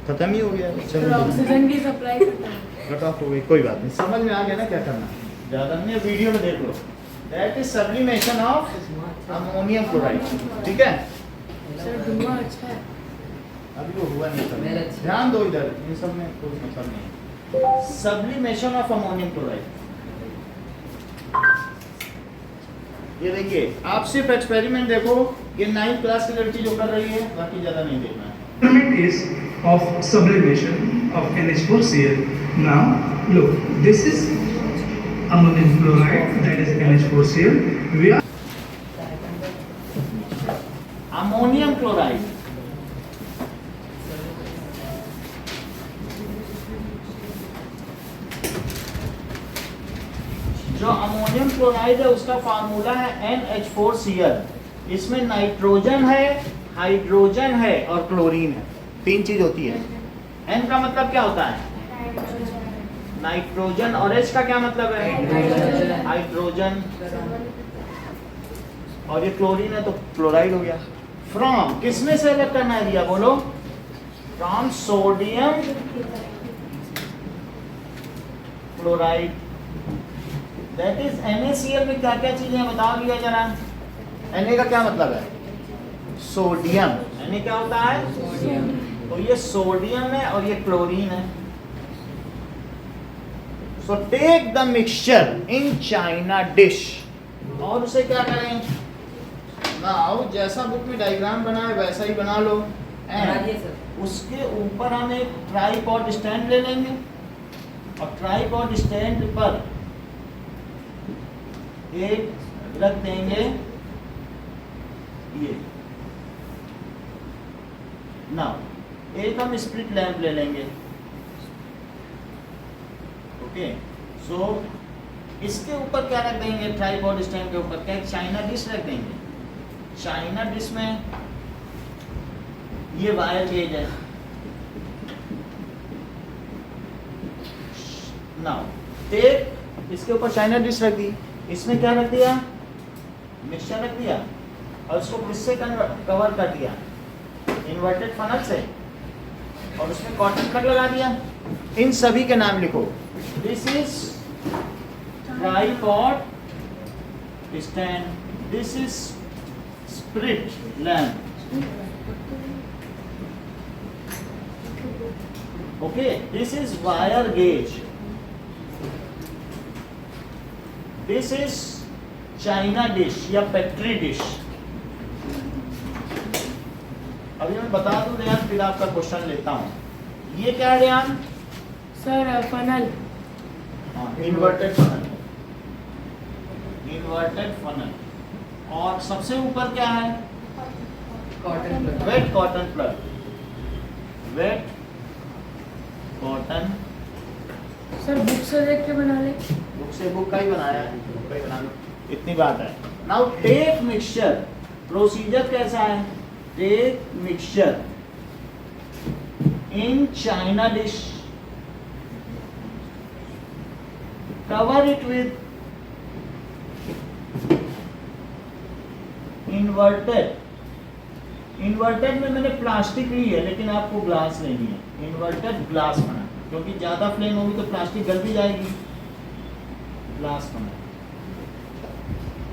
खत्म ही हो गया, चलो
ऑक्सीजन की सप्लाई
कट ऑफ हो गई, कोई बात नहीं, समझ में आ गया ना क्या करना, ज़्यादा नहीं, वीडियो में देख लो। That is sublimation of ammonium chloride, ठीक है?
सर धुआं अच्छा है,
अभी वो हुआ नहीं, ध्यान दो इधर, इन सब में कोई मतलब नहीं है। सब्लिमेशन ऑफ अमोनियम क्लोराइड, ये देखिए, आप सिर्फ एक्सपेरिमेंट देखो, ये 9th क्लास की लड़की जो कर रही है, बाकी ज़्यादा नहीं देखना है।
Experiment is of sublimation of NH4Cl. Now, look, this is ammonium chloride, that is NH4Cl. We are
ammonium chloride, जो अमोनियम क्लोराइड है उसका फार्मूला है NH4Cl। इसमें नाइट्रोजन है, हाइड्रोजन है और क्लोरीन है, 3 चीज होती है। N का मतलब क्या होता है? नाइट्रोजन। और H का क्या मतलब है? हाइड्रोजन। और ये क्लोरीन है तो क्लोराइड हो गया। फ्रॉम किसमें से अलग करना है दिया, बोलो? From sodium chloride, that is NaCl में क्या क्या चीजें बताओ दिया जरा। Na का क्या मतलब है? सोडियम। Na क्या होता है? तो ये सोडियम है और ये क्लोरीन है। So take the mixture in china dish, और उसे क्या करें? नाउ जैसा बुक में डायग्राम बना है वैसा ही बना लो। एंड उसके ऊपर हम एक ट्राइपॉड स्टैंड ले लेंगे और ट्राइपॉड स्टैंड पर एक रख देंगे ये। नाउ एक हम स्प्लिट लैंप ले लेंगे। ओके, सो इसके ऊपर क्या रख देंगे? ट्राइपॉड स्टैंड के ऊपर क्या एक चाइना डिश रख देंगे। चाइना डिश में ये वायर गेज है। नाउ टेक, इसके ऊपर चाइना डिश रख दी, इसमें क्या रख दिया? मिक्सचर रख दिया और इसको किससे कवर कर दिया? इन्वर्टेड फनल से, और उसमें कॉटन प्लग लगा दिया। इन सभी के नाम लिखो। This is tripod stand, this is split lamp, okay, this is wire gauge, this is China dish या पेट्री डिश। अभी मैं बता दूं रेहान, फिर आपका क्वेश्चन लेता हूं। ये क्या है रेहान?
Sir funnel.
हाँ, इन्वर्टेड फनल, इन्वर्टेड फनल। और सबसे ऊपर क्या है?
Cotton plug.
Wet cotton plug, wet cotton.
Sir book से देख के बना ले।
बुक से, बुक का ही बनाया है, बुक का ही बना लो, इतनी बात है। नाउ टेक मिक्सचर, प्रोसीजर कैसा है? Take mixture in china dish, cover it with inverted. Inverted में मैंने प्लास्टिक ली है, लेकिन आपको ग्लास लेनी है। इन्वर्टेड ग्लास बना, क्योंकि ज्यादा फ्लेम होगी तो प्लास्टिक गल भी जाएगी। ग्लास बना,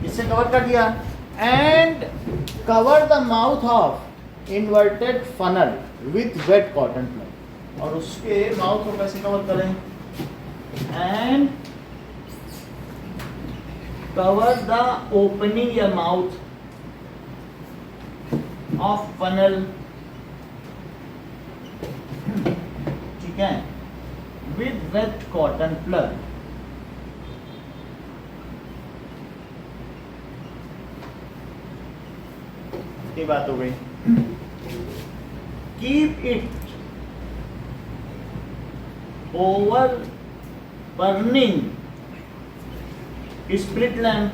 इससे कवर कर दिया। And cover the mouth of inverted funnel with wet cotton plug, और उसके माउथ को कैसे कवर करें? एंड कवर द ओपनिंग या माउथ ऑफ फनल, ठीक है, विद वेट कॉटन प्लग। ये बात हो गई। Keep it over burning split lamp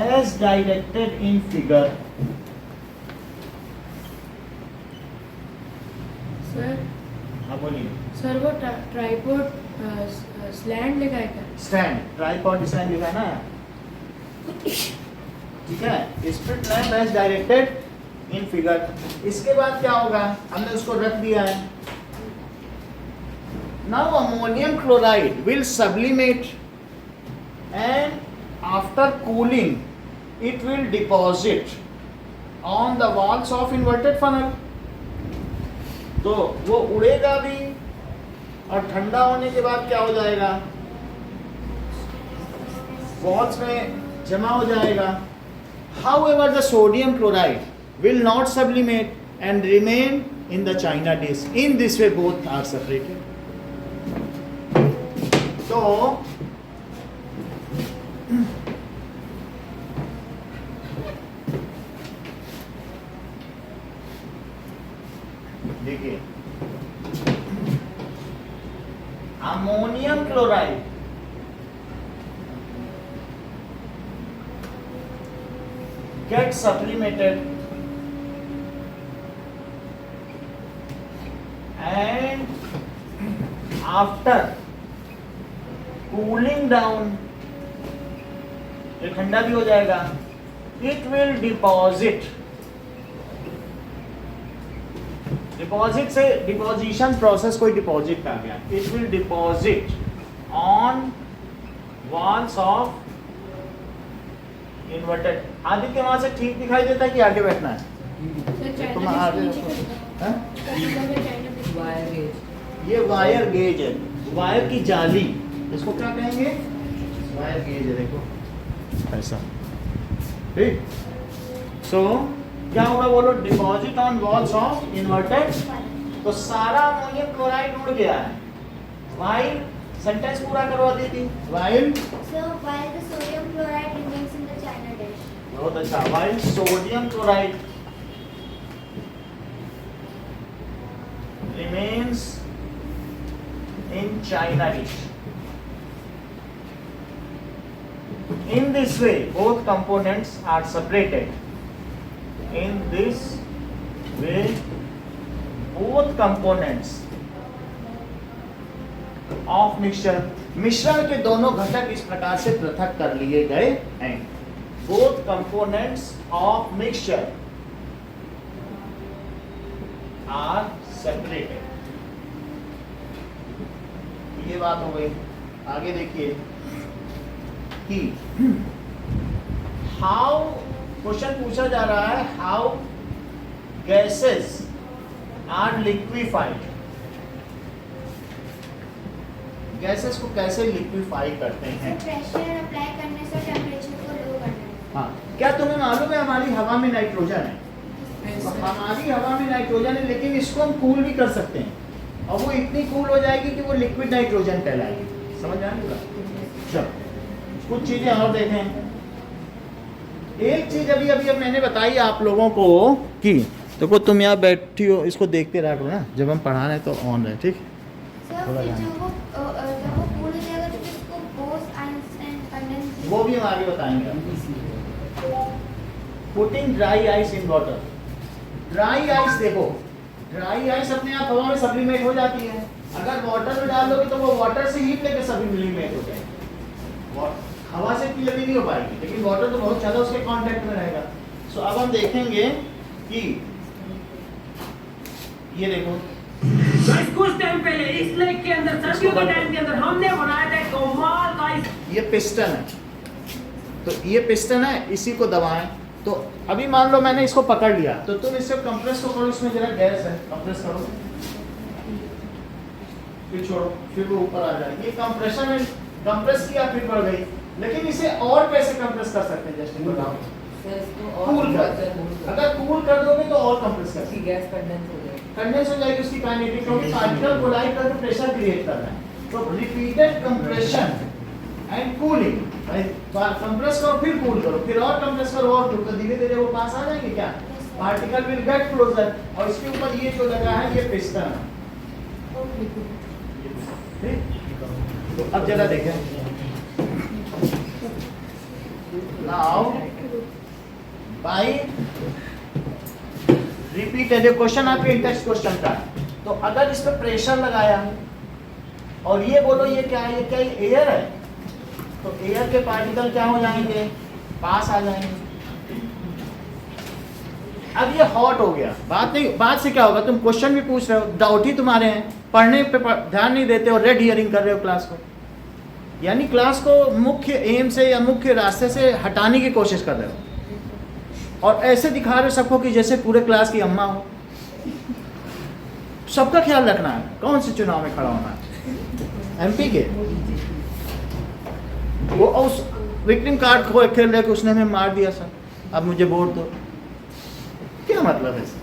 as directed in figure।
Sir
हाँ बोलिए।
सर वो ट्राइपॉड स्लैंड लिखा है क्या?
स्टैंड, ट्राइपॉड स्टैंड लिखा है ना, ठीक है। Split lamp as directed in figure. इसके बाद क्या होगा? हमने उसको रख दिया है। Now ammonium chloride will sublimate and after cooling it will deposit on the walls of inverted funnel। तो वो उड़ेगा भी और ठंडा होने के बाद क्या हो जाएगा? वॉल्स में जमा हो जाएगा. However, the sodium chloride will not sublimate and remain in the china dish. In this way, both are separated. तो देखिए, ammonium chloride get sublimated and after cooling down, ये ठंडा भी हो जाएगा, it will deposit. डिपॉजिट से डिपोजिशन प्रोसेस कोई डिपॉजिट आ गया, it will deposit on walls of inverted. Aditya वहां से ठीक दिखाई देता है कि आगे बैठना है?
सर
तुम
चाइना
आगे
डिश
देखो.
नीचे
हैं?
कर चाइना डिश
Wire gauge.
ये वायर गेज है, वायर की जाली, इसको क्या कहेंगे? वायर गेज है. देखो ऐसा, ठीक. सो क्या होगा बोलो? Deposit on walls of inverted. तो सारा अमोनियम क्लोराइड उड़ गया है. वाइल, सेंटेंस पूरा करवा दी थी. While,
So while the sodium chloride remains in the china dish.
बहुत अच्छा. While sodium chloride remains in china dish. In this way, both components are separated. In this way, both components of mixture, मिश्रण के दोनों घटक इस प्रकार से पृथक कर लिए गए हैं. Both components of mixture are separated. ये बात हो गई. आगे देखिए कि हाउ, क्वेश्चन पूछा जा रहा है, how gases are liquefied. Gases को कैसे लिक्विफाई करते हैं?
प्रेशर अप्लाई करने से टेम्परेचर को लो करना है.
हाँ, क्या तुम्हें मालूम है हमारी हवा में नाइट्रोजन है? हमारी हवा में नाइट्रोजन है, लेकिन इसको हम कूल भी कर सकते हैं और वो इतनी कूल हो जाएगी कि वो लिक्विड नाइट्रोजन कहलाएगी. समझ आने लगा? चलो कुछ चीजें और देखें. एक चीज अभी अभी अब मैंने बताई आप लोगों को कि देखो, तुम यहाँ बैठी हो, इसको देखते रहो ना, जब हम पढ़ा रहे हैं तो ऑन रहे. ठीक.
सर
थोड़ा
फिर
ध्यान.
जब वो कूल हो जाएगा तो फिर इसको बोस-आइंस्टाइन कंडेंसेशन.
वो भी हम आगे बताएंगे. Putting dry ice in water. Dry ice देखो, ड्राई आइस अपने आप हवा में सब्लिमेट हो जाती है. अगर वाटर में डाल दोगे तो वो वाटर से हीट लेके सब्लिमेट हो जाएगी. हवा से इतनी जल्दी नहीं हो पाएगी, लेकिन वाटर तो बहुत ज़्यादा उसके कांटेक्ट में रहेगा. सो अब हम देखेंगे कि ये देखो,
कुछ टाइम पहले इस लेक के अंदर, सर्दियों के टाइम के अंदर हमने बनाया था कमाल का.
ये पिस्टन है. तो ये पिस्टन है, इसी को दबाएं. तो अभी मान लो मैंने इसको पकड़ लिया, तो तुम इससे कंप्रेस को करो. इसमें जरा गैस है, कंप्रेस करो, फिर छोड़ो, फिर वो ऊपर आ जाएगी. ये कंप्रेशन है, कंप्रेस किया फिर बढ़ गई. लेकिन इसे और कैसे कंप्रेस कर सकते हैं? जस्ट बताओ. कूल कर. अगर कूल कर दोगे तो और कंप्रेस कर सकते.
गैस कंडेंस हो जाएगी.
कंडेंस हो जाएगी उसकी काइनेटिक, क्योंकि पार्टिकल कोलाइड करके प्रेशर क्रिएट कर रहा है. तो repeated compression and cooling. Compress करो, फिर कूल करो, फिर और कंप्रेस करो, और तो धीरे धीरे वो पास आ जाएंगे. क्या पार्टिकल विल गेट क्लोजर. और इसके ऊपर ये जो लगा है ये पिस्टन है. तो अब जरा देखें. नाउ बाय रिपीटेड, क्वेश्चन आपके इंटेक्स्ट क्वेश्चन का है. तो अगर इस पर प्रेशर लगाया और ये बोलो ये क्या है? ये क्या एयर है? तो एयर के पार्टिकल क्या हो जाएंगे? पास आ जाएंगे. अब ये हॉट हो गया. बात नहीं, बात से क्या होगा? तुम क्वेश्चन भी पूछ रहे हो, डाउट ही तुम्हारे हैं, पढ़ने पे ध्यान नहीं देते हो, रेड हियरिंग कर रहे हो क्लास को. यानी क्लास को मुख्य एम से या मुख्य रास्ते से हटाने की कोशिश कर रहे हो, और ऐसे दिखा रहे हो सबको कि जैसे पूरे क्लास की अम्मा हो. सबका ख्याल रखना है. कौन से चुनाव में खड़ा होना है? एमपी के. वो विक्टिम कार्ड को खेल रहे कि उसने हमें मार दिया सर, अब मुझे वोट दो। क्या मतलब है सर?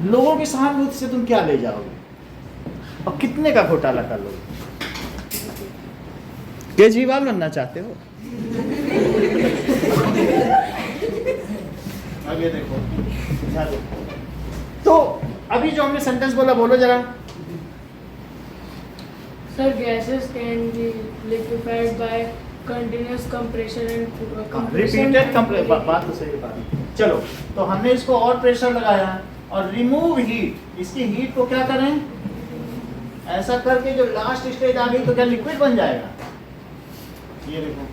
लोगों की सहानुभूति से तुम क्या ले जाओगे और कितने का घोटाला कर लोगे? केजरीवाल बनना चाहते हो? आगे देखो, ध्यान देखो। तो अभी जो हमने सेंटेंस बोला, बोलो जरा।
Sir, gases can be liquefied by continuous compression and
repeated compression, बात तो सही है। चलो, तो हमने इसको और प्रेशर लगाया और रिमूव हीट, इसकी हीट को क्या करें? ऐसा करके जो लास्ट स्टेज आ गई तो क्या लिक्विड बन जाएगा? ये देखो,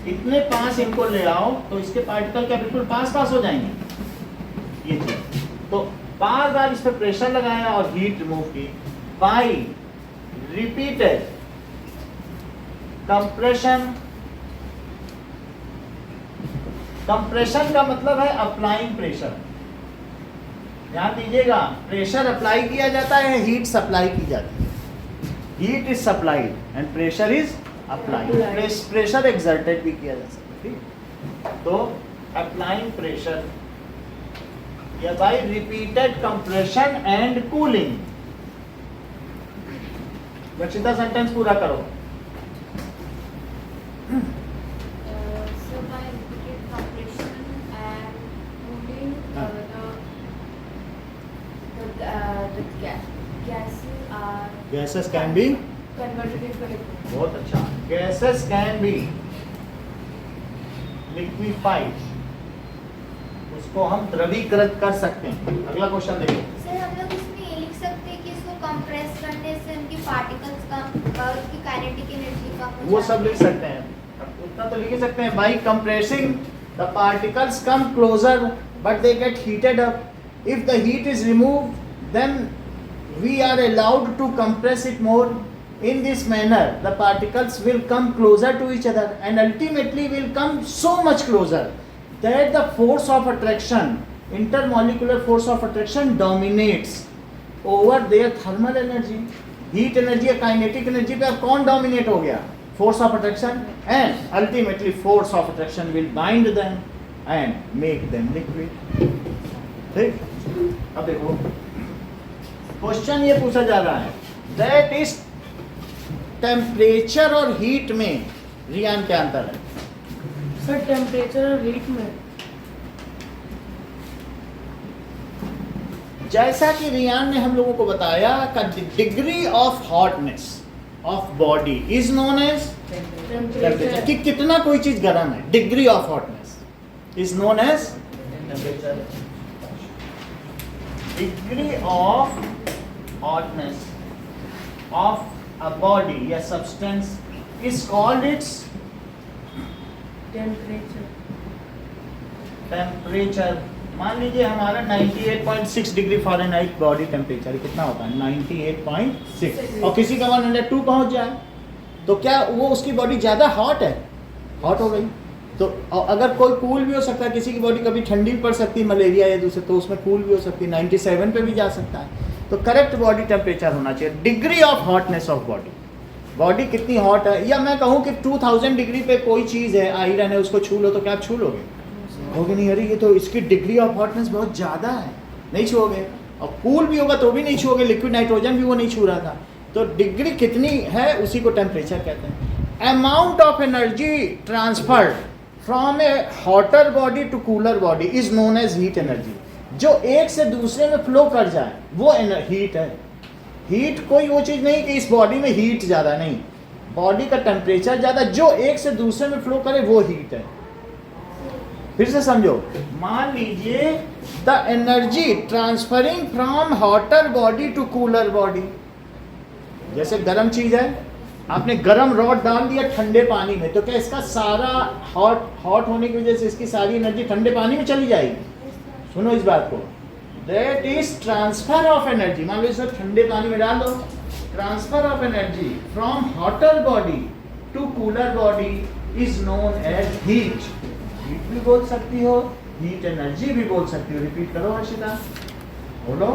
इतने पास इनको ले आओ तो इसके पार्टिकल क्या बिल्कुल पास पास हो जाएंगे। ये चीज, तो बार बार इस पर प्रेशर लगाया और हीट रिमूव की बाई रिपीटेड कंप्रेशन। कंप्रेशन का मतलब है अप्लाइंग प्रेशर। ध्यान दीजिएगा, प्रेशर अप्लाई किया जाता है, हीट सप्लाई की जाती है। Heat is supplied and pressure is applied. Pressure exerted भी किया जा सकता है, ठीक। तो अप्लाइंग प्रेशर या by repeated compression and cooling. रक्षिता सेंटेंस पूरा करो।
So by repeated compression and cooling, the gases are
Gases can be,
converted into liquid.
बहुत अच्छा, gases can be liquefied, उसको हम द्रवीकृत कर सकते हैं। अगला क्वेश्चन देखो।
सर हम लोग इसमें ये लिख सकते हैं कि इसको कंप्रेस करने से उनकी पार्टिकल्स का और उसकी काइनेटिक एनर्जी का
वो सब लिख सकते हैं, उतना तो लिख ही सकते हैं। By compressing the particles come closer but they get heated up. If the heat is removed then we are allowed to compress it more. In this manner the particles will come closer to each other and ultimately will come so much closer that the force of attraction, intermolecular force of attraction dominates over their thermal energy. Heat energy या kinetic energy पे अब कौन dominate हो गया? Force of attraction, and ultimately force of attraction will bind them and make them liquid. ठीक? अब देखो, क्वेश्चन ये पूछा जा रहा है that is टेम्परेचर और हीट में रियान क्या अंतर है?
सर टेम्परेचर और हीट में
जैसा कि रियान ने हम लोगों को बताया का degree of hotness of body is known as temperature. कि कितना कोई चीज गर्म है, degree of hotness is known as temperature. Degree of hotness of a body या substance is called its temperature। मान लीजिए हमारा 98.6 डिग्री फ़ारेनहाइट बॉडी टेम्परेचर कितना होता है? 98.6। और किसी का 102 पहुंच जाए तो क्या वो उसकी बॉडी ज़्यादा हॉट है? हॉट हो गई। तो अगर कोई कूल भी हो सकता है, किसी की बॉडी कभी ठंडी पड़ सकती है, मलेरिया या दूसरे, तो उसमें कूल भी हो सकती है, 97 पे भी जा सकता है। तो करेक्ट बॉडी टेम्परेचर होना चाहिए, degree of hotness of body. Body कितनी हॉट है, या मैं कहूँ कि 2000 डिग्री पे कोई चीज़ है, आयरन है, उसको छू लो तो क्या आप छू लोगे? होगे नहीं। अरे ये तो इसकी डिग्री ऑफ हॉटनेस बहुत ज़्यादा है, नहीं छूओगे। और कूल भी होगा तो भी नहीं छूओगे, लिक्विड नाइट्रोजन भी वो नहीं छू रहा था। तो डिग्री कितनी है उसी को टेम्परेचर कहते हैं। Amount of energy transferred from a hotter body to cooler body is known as heat energy. जो एक से दूसरे में फ्लो कर जाए वो हीट है। हीट कोई वो चीज़ नहीं कि इस बॉडी में हीट ज़्यादा, नहीं, बॉडी का टेम्परेचर ज़्यादा, जो एक से दूसरे में फ्लो करे वो हीट है। फिर से समझो, मान लीजिए the energy transferring from hotter body to cooler body. जैसे गर्म चीज़ है, आपने गर्म रॉड डाल दिया ठंडे पानी में, तो क्या इसका सारा हॉट होने की वजह से इसकी सारी एनर्जी ठंडे पानी में चली जाएगी? सुनो इस बात को, that is transfer of energy. मान लो इसे ठंडे पानी में डाल दो, transfer of energy from hotter body to cooler body is known as heat. Heat भी बोल सकती हो, हीट एनर्जी भी बोल सकती हो। रिपीट करो हर्षिता, बोलो,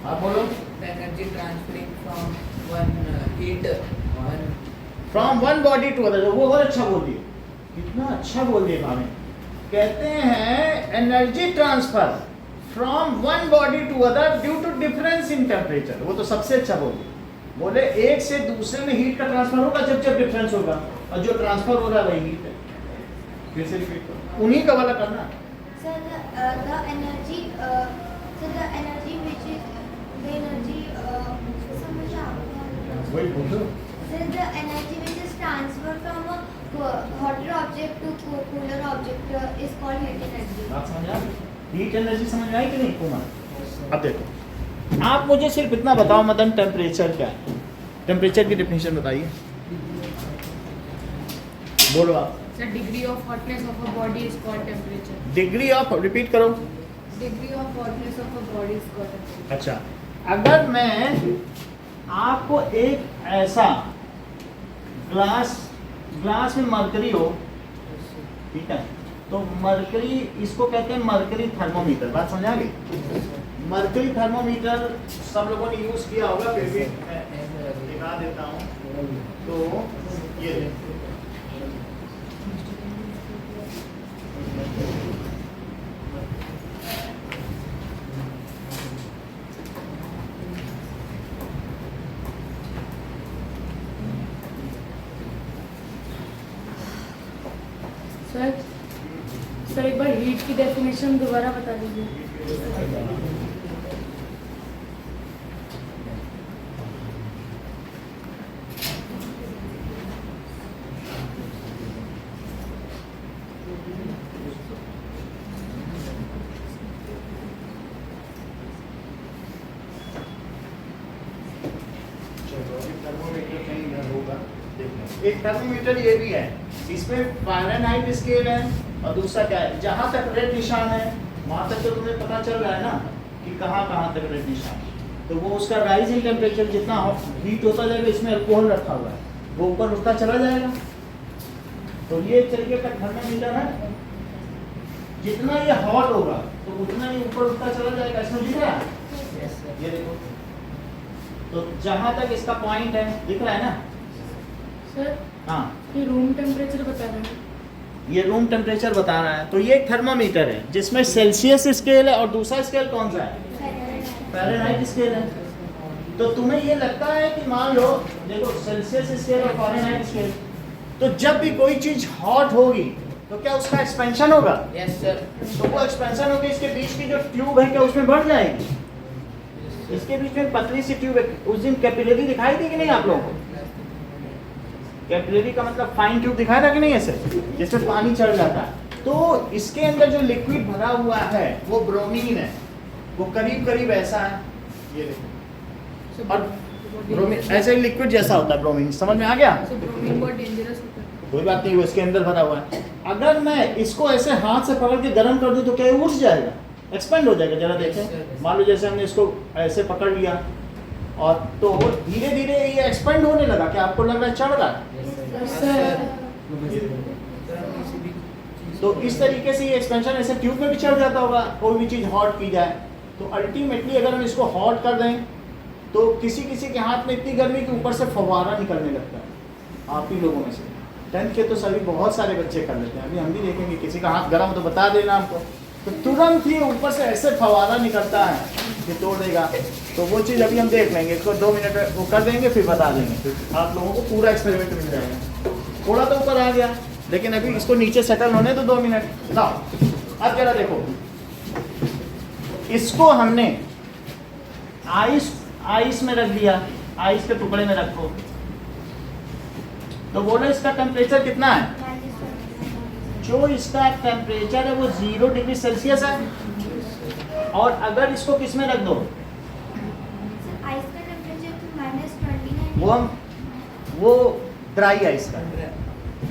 आप बोलो।
The energy transferring from one heat, one
from one body to other, वो बहुत अच्छा बोल दिए, कितना अच्छा बोल दिए भाभी। कहते हैं energy transfer from one body to other due to difference in temperature, वो तो सबसे अच्छा बोल दिए। बोले एक से दूसरे में हीट का ट्रांसफर होगा जब जब डिफरेंस होगा, और जो ट्रांसफर हो रहा है वही हीट है। फिर से रिपीट करो, उन्हीं का वाला करना।
Sir, the energy, so the energy which is the energy, समझ आपको?
वही बोलो।
Sir, the energy which is transferred from a hotter object to cooler object is called heat energy.
बात समझ आ गई? हीट एनर्जी समझ में आई कि नहीं कुमार? अब देखो, आप मुझे सिर्फ इतना बताओ मदन, टेम्परेचर क्या है? टेम्परेचर की डेफिनेशन बताइए, बोलो आप।
The degree of hotness of a body is called temperature.
Degree of, repeat करो।
Degree of hotness of a body is called temperature.
अच्छा, अगर मैं आपको एक ऐसा ग्लास में मरकरी हो, ठीक है, तो मरकरी, इसको कहते हैं मरकरी थर्मोमीटर, बात समझ आ गई? मरकरी थर्मोमीटर सब लोगों ने यूज किया होगा, फिर भी मैं दिखा देता हूँ। तो ये देखो,
सर एक बार हीट की डेफिनेशन दोबारा बता दीजिए।
थर्मोमीटर कहीं इधर होगा, देखो एक थर्मोमीटर ये भी है, इसमें फ़ारेनहाइट स्केल है, और दूसरा क्या है, जहाँ तक रेड निशान है वहाँ तक तो तुम्हें पता चल रहा है ना कि कहाँ कहाँ तक रेड निशान है। तो वो उसका राइज इन टेम्परेचर जितना हीट होता जाएगा, इसमें अल्कोहल रखा हुआ है, वो ऊपर उठता चला जाएगा। तो ये एक तरीके का थर्मोमीटर है, जितना ये हॉट होगा तो उतना ही ऊपर उठता चला जाएगा। इसमें दिख रहा है, ये देखो, तो जहाँ तक इसका पॉइंट है दिख रहा है ना
सर
हाँ,
ये रूम टेम्परेचर बता रहे हैं।
ये रूम टेम्परेचर बता रहा है। तो ये एक थर्मामीटर है जिसमें सेल्सियस स्केल है, और दूसरा स्केल कौन सा है? फ़ारेनहाइट स्केल है। तो तुम्हें ये लगता है कि मान लो, देखो सेल्सियस स्केल और फ़ारेनहाइट स्केल, तो जब भी कोई चीज हॉट होगी तो क्या उसका एक्सपेंशन होगा?
Yes sir.
तो वो एक्सपेंशन होगी, इसके बीच की जो ट्यूब है क्या उसमें बढ़ जाएगी? इसके बीच में पतली सी ट्यूब है। उस दिन कैपिलरी दिखाई थी कि नहीं आप लोगों को? कैपिलरी का मतलब फाइन ट्यूब दिखाया था कि नहीं ऐसे, जिसमें पानी चढ़ जाता है। तो इसके अंदर जो लिक्विड भरा हुआ है वो ब्रोमीन है, वो करीब करीब ऐसा है, ये देखो, और ब्रोमीन ऐसे लिक्विड जैसा होता है ब्रोमीन, समझ में आ गया?
ब्रोमीन बहुत डेंजरस होता है।
कोई बात नहीं, वो इसके अंदर भरा हुआ है। अगर मैं इसको ऐसे हाथ से पकड़ के गर्म कर दूं तो क्या ये उठ जाएगा, एक्सपेंड हो जाएगा? जरा देखें, मान लो जैसे हमने इसको ऐसे पकड़ लिया और तो धीरे धीरे ये एक्सपेंड होने लगा, क्या आपको लग रहा है चढ़ रहा है? तो इस तरीके से ये एक्सपेंशन ऐसे ट्यूब में भी चढ़ जाता होगा, कोई भी चीज़ हॉट की जाए तो अल्टीमेटली अगर हम इसको हॉट कर दें तो किसी किसी के हाथ में इतनी गर्मी के ऊपर से फव्वारा निकलने लगता है। आप ही लोगों में से 10th के तो सभी बहुत सारे बच्चे कर लेते हैं, अभी हम भी देखेंगे किसी का हाथ गर्म तो बता देना हमको, तो तुरंत ही ऊपर से ऐसे फव्वारा निकलता है कि तोड़ देगा। तो वो चीज़ अभी हम देख लेंगे, इसको 2 मिनट वो कर देंगे फिर बता देंगे, फिर आप लोगों को पूरा एक्सपेरिमेंट मिल जाएगा। थोड़ा तो ऊपर आ गया, लेकिन अभी इसको नीचे सेटल होने तो 2 मिनट ना। अब जरा देखो, इसको हमने आइस में रख दिया, आइस के टुकड़े में रखो, तो बोलो इसका टेम्परेचर कितना है? जो इसका टेम्परेचर है वो 0 डिग्री सेल्सियस है। और अगर इसको किस में रख दो,
आइस का टेम्परेचर तो -29,
वो ड्राई आइस का,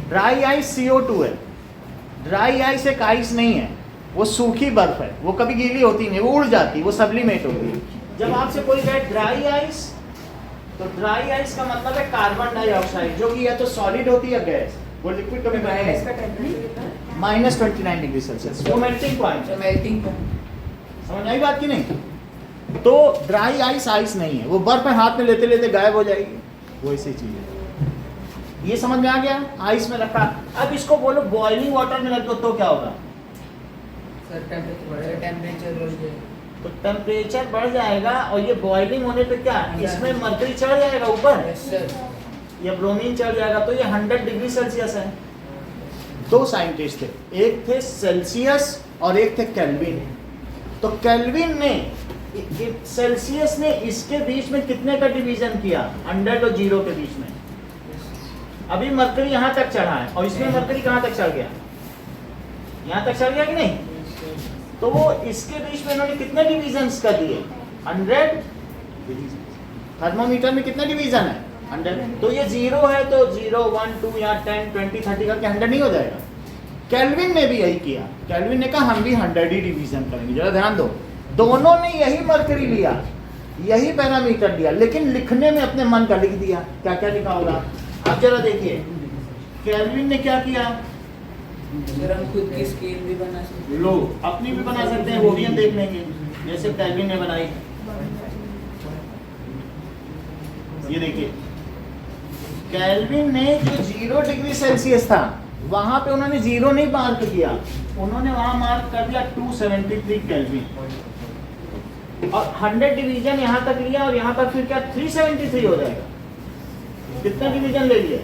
ड्राई आइस CO2 है। ड्राई आइस एक आइस नहीं है, वो सूखी बर्फ है, वो कभी गीली होती नहीं, वो उड़ जाती, वो सब्लिमेट होती है। जब आपसे कोई कहे ड्राई आइस, तो ड्राई आइस का मतलब है कार्बन डाइऑक्साइड, जो कि या तो सॉलिड होती है गैस, वो लिक्विड कभी बने
इसका टेम्परेचर कितना है?
-29 डिग्री सेल्सियस, वो मेल्टिंग पॉइंट है।
Melting point.
समझ आई बात की नहीं? तो ड्राई आइस आइस नहीं है, वो बर्फ में हाथ में लेते लेते गायब हो जाएगी, वो ऐसी चीज़ है। ये समझ में आ गया? आइस में रखा। अब इसको बोलो बॉइलिंग वाटर में रख दो तो क्या होगा?
सर टेम्परेचर बढ़ जाएगा।
तो टेम्परेचर बढ़ जाएगा और ये बॉइलिंग होने पे क्या इसमें मर्करी चढ़ जाएगा ऊपर,
यस सर।
या ब्रोमीन चढ़ जाएगा। तो ये 100 डिग्री सेल्सियस है। दो साइंटिस्ट थे, एक थे सेल्सियस और एक थे केल्विन। तो केल्विन ने सेल्सियस ने इसके बीच में कितने का डिवीजन किया? 100 और 0 के बीच में। अभी मरकरी यहाँ तक चढ़ा है और इसमें मरकरी कहाँ तक चढ़ गया? यहाँ तक चढ़ गया कि नहीं? तो वो इसके बीच में इन्होंने कितने डिवीजन्स कर दिए? 100। थर्मोमीटर में कितने डिवीजन है? 100। तो ये 0 है तो 0, 1, 2 या 10, 20, 30 करके 100 नहीं हो जाएगा? केल्विन ने भी यही किया। केल्विन ने कहा हम भी 100 ही डिवीजन करेंगे। जरा ध्यान दो, दोनों ने यही मरकरी लिया, यही पैरामीटर लिया, लेकिन लिखने में अपने मन का लिख दिया। क्या क्या लिखा होगा? अब जरा देखिए केल्विन ने क्या किया।
सर हम खुद की स्केल भी बना सकते हैं।
लो अपनी भी बना सकते हैं, वो भी हम देख लेंगे जैसे केल्विन ने बनाई। ये देखिए केल्विन ने जो 0 डिग्री सेल्सियस था वहां पे उन्होंने 0 नहीं मार्क किया, उन्होंने वहां मार्क कर दिया 273 केल्विन और 100 डिवीजन यहाँ तक लिया और यहाँ पर फिर क्या 373 हो जाएगा। कितना डिवीजन ले लिए?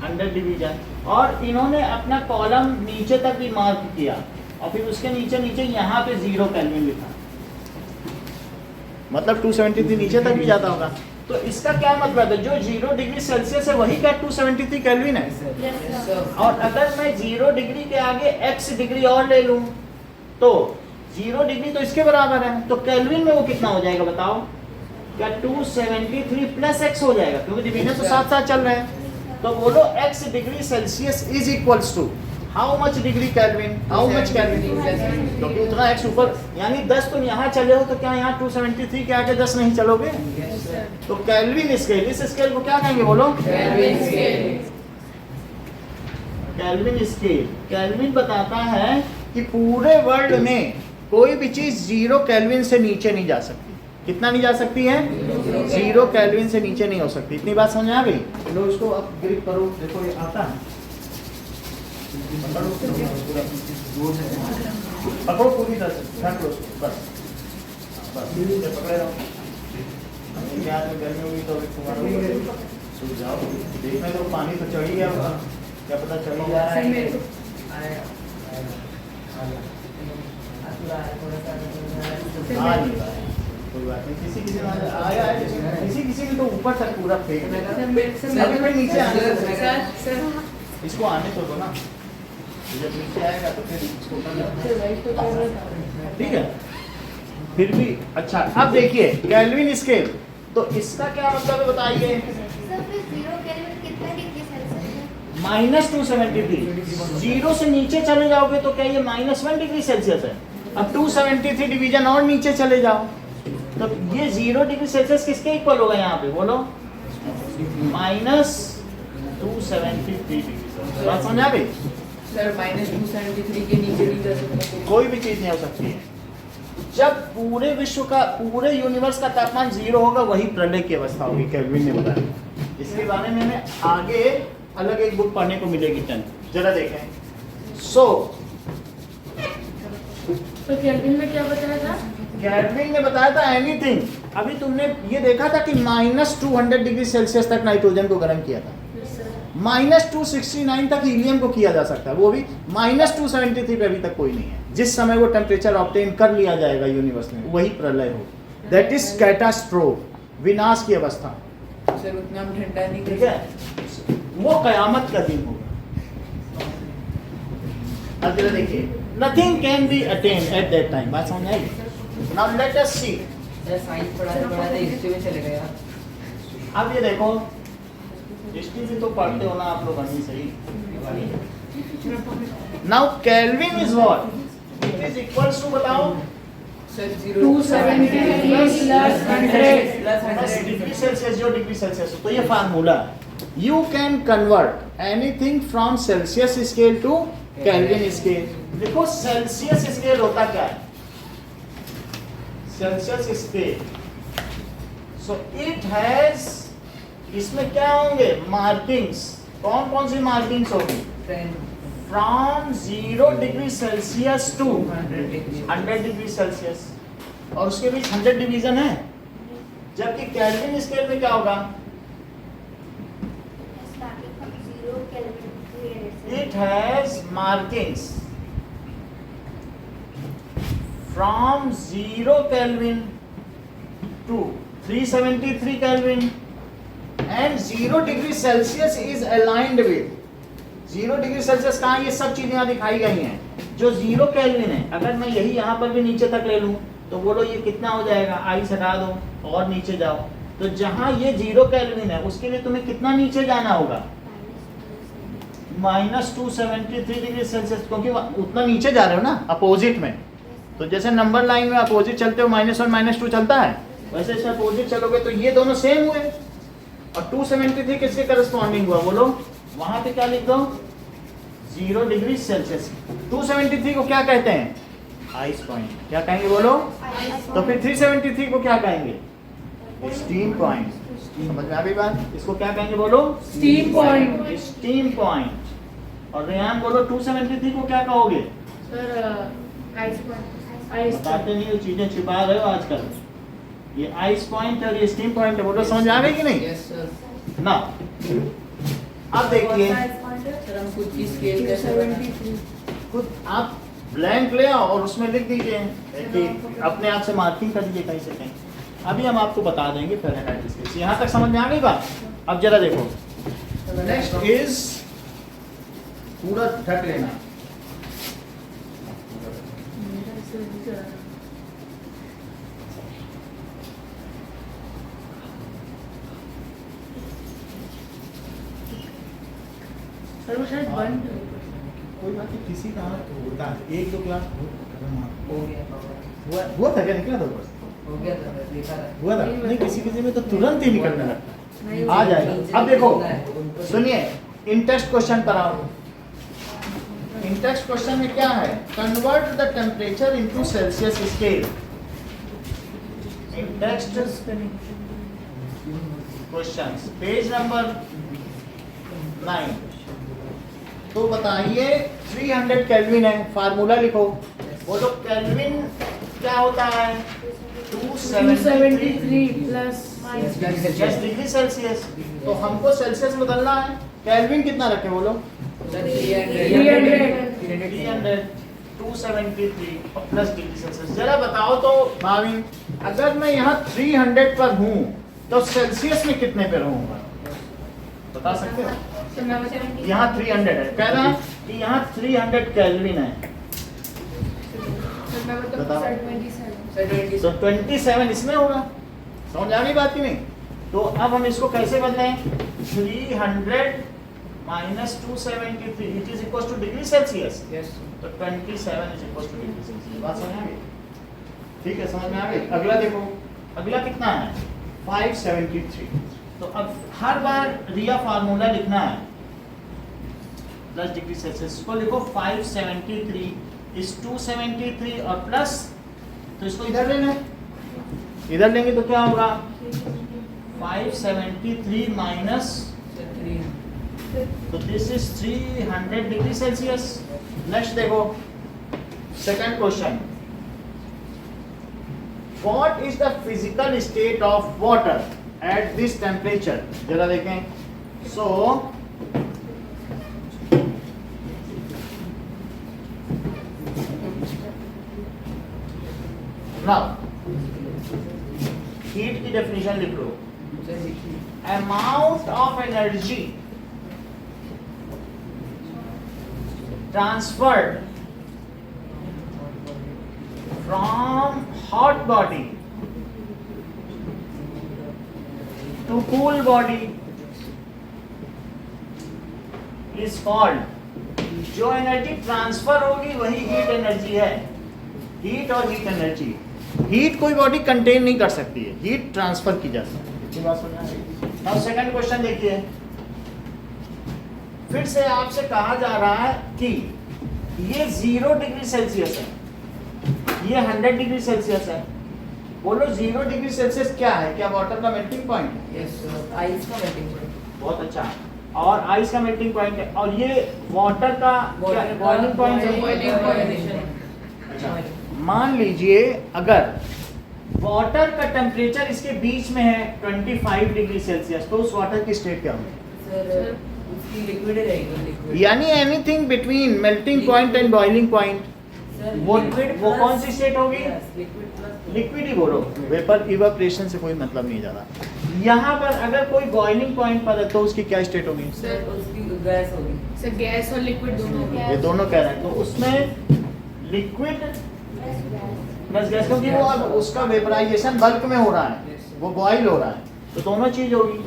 100 डिवीजन। और इन्होंने अपना कॉलम नीचे तक भी मार्क किया और फिर उसके नीचे नीचे यहाँ पे 0 केल्विन लिखा, मतलब 273 नीचे तक भी जाता होगा। तो इसका क्या मतलब है? जो 0 डिग्री सेल्सियस है वही क्या 273 केल्विन है? और अगर मैं 0 डिग्री के आगे x डिग्री और ले लूं तो 0 डिग्री तो इसके बराबर है, तो केल्विन में वो कितना हो जाएगा बताओ? क्या 273 प्लस x हो जाएगा, क्योंकि डिवीजन तो साथ साथ चल रहे हैं। तो बोलो x degree Celsius is equals to how much degree kelvin? How much kelvin? क्योंकि उतना x ऊपर, यानी 10 तुम यहाँ चले हो तो क्या यहाँ 273 के आगे 10 नहीं चलोगे? तो केल्विन स्केल, इस स्केल को क्या कहेंगे बोलो?
Kelvin scale.
Kelvin scale, kelvin बताता है कि पूरे वर्ल्ड में कोई भी चीज 0 केल्विन से नीचे नहीं जा सकती। कितना नहीं जा सकती है? 0 केल्विन से नीचे नहीं हो सकती। इतनी बात समझ आ गई? लो इसको अब ग्रिप करो, देखो ये आता है, पकड़ो पूरी तरह से, ढक लो उसको, बस बस ये पकड़े रहो। क्या आज गर्मी होगी तो अभी तुम्हारा सूख जाओ। देखने तो पानी तो चढ़ ही गया होगा, क्या पता चढ़ ही जा रहा है। हाँ जी कोई बात नहीं, किसी किसी में आया है, किसी किसी में तो ऊपर तक पूरा फेंक देगा। अभी मैं नीचे आने दो, इसको आने तो दो ना, जब नीचे आएगा तो फिर इसको ठीक है। फिर भी अच्छा, अब देखिए केल्विन स्केल, तो इसका क्या मतलब है बताइए?
सर फिर 0 केल्विन कितना डिग्री सेल्सियस है?
-273। 0 से नीचे चले जाओगे तो क्या ये -1 डिग्री सेल्सियस है? अब 273 डिवीजन और नीचे चले जाओ तो ये 0 डिग्री सेल्सियस किसके इक्वल होगा यहाँ पे बोलो? -273 डिग्री। बात समझ आ गई?
सर -273 के नीचे नहीं जा सकता
कोई भी चीज नहीं हो सकती है। जब पूरे विश्व का, पूरे यूनिवर्स का तापमान 0 होगा वही प्रलय की अवस्था होगी, केल्विन ने बताया। इसके बारे में हमें आगे अलग एक बुक पढ़ने को मिलेगी। जरा देखें।
तो केल्विन में क्या बताया था?
केल्विन ने बताया था एनीथिंग। अभी तुमने ये देखा था कि -200 डिग्री सेल्सियस तक नाइट्रोजन को गर्म किया था, -269 तक हीलियम को किया जा सकता है, वो भी -273 पे अभी तक कोई नहीं है। जिस समय वो टेम्परेचर ऑब्टेन कर लिया जाएगा यूनिवर्स में वही प्रलय हो, दैट इज कैटास्ट्रोफ, विनाश की अवस्था।
सर उतना हम ठंडा नहीं
ठीक है, वो कयामत का दिन होगा। अब जरा देखिए, nothing can be attain at that time. बात समझ आएगी? नाउ लेट अस सी।
सर साइंस पढ़ाते हिस्ट्री में चले गया।
अब ये देखो, हिस्ट्री भी तो पढ़ते हो ना आप लोग अभी सही। Now kelvin is what? It is equals to बताओ?
सर
273 प्लस 100
डिग्री सेल्सियस, जो डिग्री सेल्सियस हो, तो ये formula. You can convert anything from Celsius scale to kelvin scale. देखो सेल्सियस स्केल होता क्या है? Celsius scale, so it has इसमें क्या होंगे मार्किंग्स, कौन कौन सी मार्किंग्स होगी? From 0 degree Celsius to 100 degree Celsius, और उसके बीच 100 डिवीजन है। जबकि केल्विन स्केल में क्या होगा?
Starting from 0 Kelvin to 300
It has markings from 0 Kelvin to 373 Kelvin and 0 degree Celsius is aligned with 0 degree Celsius कहाँ? ये सब चीजें यहाँ दिखाई गई हैं। जो 0 केल्विन है, अगर मैं यही यहाँ पर भी नीचे तक ले लूँ तो बोलो ये कितना हो जाएगा? आइस हटा दो और नीचे जाओ, तो जहाँ ये 0 केल्विन है उसके लिए तुम्हें कितना नीचे जाना होगा? -273 डिग्री सेल्सियस, क्योंकि उतना नीचे जा रहे हो ना अपोजिट में। तो जैसे नंबर लाइन में अपोजिट चलते हो -1 -2 चलता है, वैसे इसमें अपोजिट चलोगे तो ये दोनों सेम हुए। और 273 किसके करस्पॉन्डिंग हुआ बोलो? वहां पे क्या लिख दो? 0 डिग्री सेल्सियस। 273 को क्या कहते हैं? Ice point. क्या कहेंगे बोलो? तो फिर 373 को क्या कहेंगे? Steam point. समझ में आ गई बात? इसको क्या कहेंगे बोलो?
Steam point.
Steam point. और रेहान बोलो 273 को क्या कहोगे?
Sir ice point. आइस
बताते नहीं हो, चीजें छिपा रहे हो आजकल। ये आइस पॉइंट और ये स्टीम पॉइंट है, बोलो समझ आ गई कि नहीं?
Yes sir.
ना अब देखिए,
सर हम खुद की स्केल कैसे बनाएं?
खुद आप ब्लैंक ले आओ और उसमें लिख दीजिए कि अपने आप से मार्किंग कर दीजिए कहीं से कहीं। अभी हम आपको बता देंगे फ़ारेनहाइट स्केल। यहाँ तक समझ में आ गई बात? अब जरा देखो, नेक्स्ट इज पूरा ढक लेना।
सर वो शायद बंद
कोई बात नहीं, किसी का होता है, 1-2 क्लास
हो गया
हुआ था क्या? निकला था ऊपर?
हो गया था, देखा था।
हुआ था नहीं, किसी किसी में तो तुरंत ही निकलने लगता, आ जाएगा। अब देखो सुनिए, इन टेक्स्ट क्वेश्चन पर आओ। इन टेक्स्ट क्वेश्चन में क्या है? Convert the temperature into Celsius scale. In text questions page number 9। तो बताइए 300 केल्विन है, फार्मूला लिखो। बोलो केल्विन क्या होता है?
273 प्लस
जस्ट डिग्री सेल्सियस। तो हमको सेल्सियस बदलना है, केल्विन कितना रखे बोलो?
300
273 प्लस डिग्री सेल्सियस। जरा बताओ तो भाविन, अगर मैं यहाँ 300 पर हूँ तो सेल्सियस में कितने पे रहूंगा? बता सकते हो? यहाँ 300 है, कह रहा है कि यहाँ 300 केल्विन है, बताओ। तो 27 इसमें होगा। समझ आ गई बात की नहीं? तो अब हम इसको कैसे बदलें? 300 minus 273 it is equal two degree Celsius.
Yes
तो 27 is equal two degree Celsius. बात समझ आ गई? ठीक है, समझ में आ गई? अगला देखो, अगला कितना है? 573। तो अब हर बार रिया फार्मूला लिखना है प्लस डिग्री सेल्सियस। इसको लिखो 573 इज 273 और प्लस, तो इसको इधर लेना है, इधर लेंगे तो क्या होगा? 573 माइनस, तो this is 300 degree Celsius. Next देखो, second question, what is the physical state of water at this temperature? जरा देखें। सो नाउ हीट की डेफिनेशन लिख लो। Amount of energy transferred from hot body to cool body is called, जो एनर्जी ट्रांसफर होगी वही हीट एनर्जी है। हीट और हीट एनर्जी, हीट कोई बॉडी कंटेन नहीं कर सकती है, हीट ट्रांसफर की जा सकती है। इतनी बात समझ आ गई? अब सेकंड क्वेश्चन देखिए, फिर से आपसे कहा जा रहा है कि ये 0 डिग्री सेल्सियस है, ये 100 डिग्री सेल्सियस है। बोलो 0 डिग्री सेल्सियस क्या है? क्या वाटर का मेल्टिंग पॉइंट है?
Yes, आइस का मेल्टिंग पॉइंट.
बहुत अच्छा. और आइस का मेल्टिंग पॉइंट है. और ये वाटर का बॉइलिंग पॉइंट है. अच्छा, मान लीजिए अगर वाटर का टेम्परेचर इसके बीच में है 25 डिग्री सेल्सियस, तो उस वाटर की स्टेट क्या होगी?
सर उसकी लिक्विड रहेगी, लिक्विड.
यानी anything between melting point and boiling point,
sir
वो
लिक्विड
वो कौन सी स्टेट होगी?
लिक्विड प्लस
लिक्विड ही बोलो, वेपर इवापोरेशन से कोई मतलब नहीं ज़्यादा. यहाँ पर अगर कोई बॉइलिंग पॉइंट पर है तो उसकी क्या स्टेट होगी?
सर उसकी गैस होगी.
सर गैस और लिक्विड दोनों हो गया.
ये दोनों कह रहे हैं, तो उसमें लिक्विड प्लस गैस, क्योंकि वो अब उसका वेपराइजेशन बल्क में हो रहा है, वो बॉइल हो रहा है, तो दोनों चीज होगी,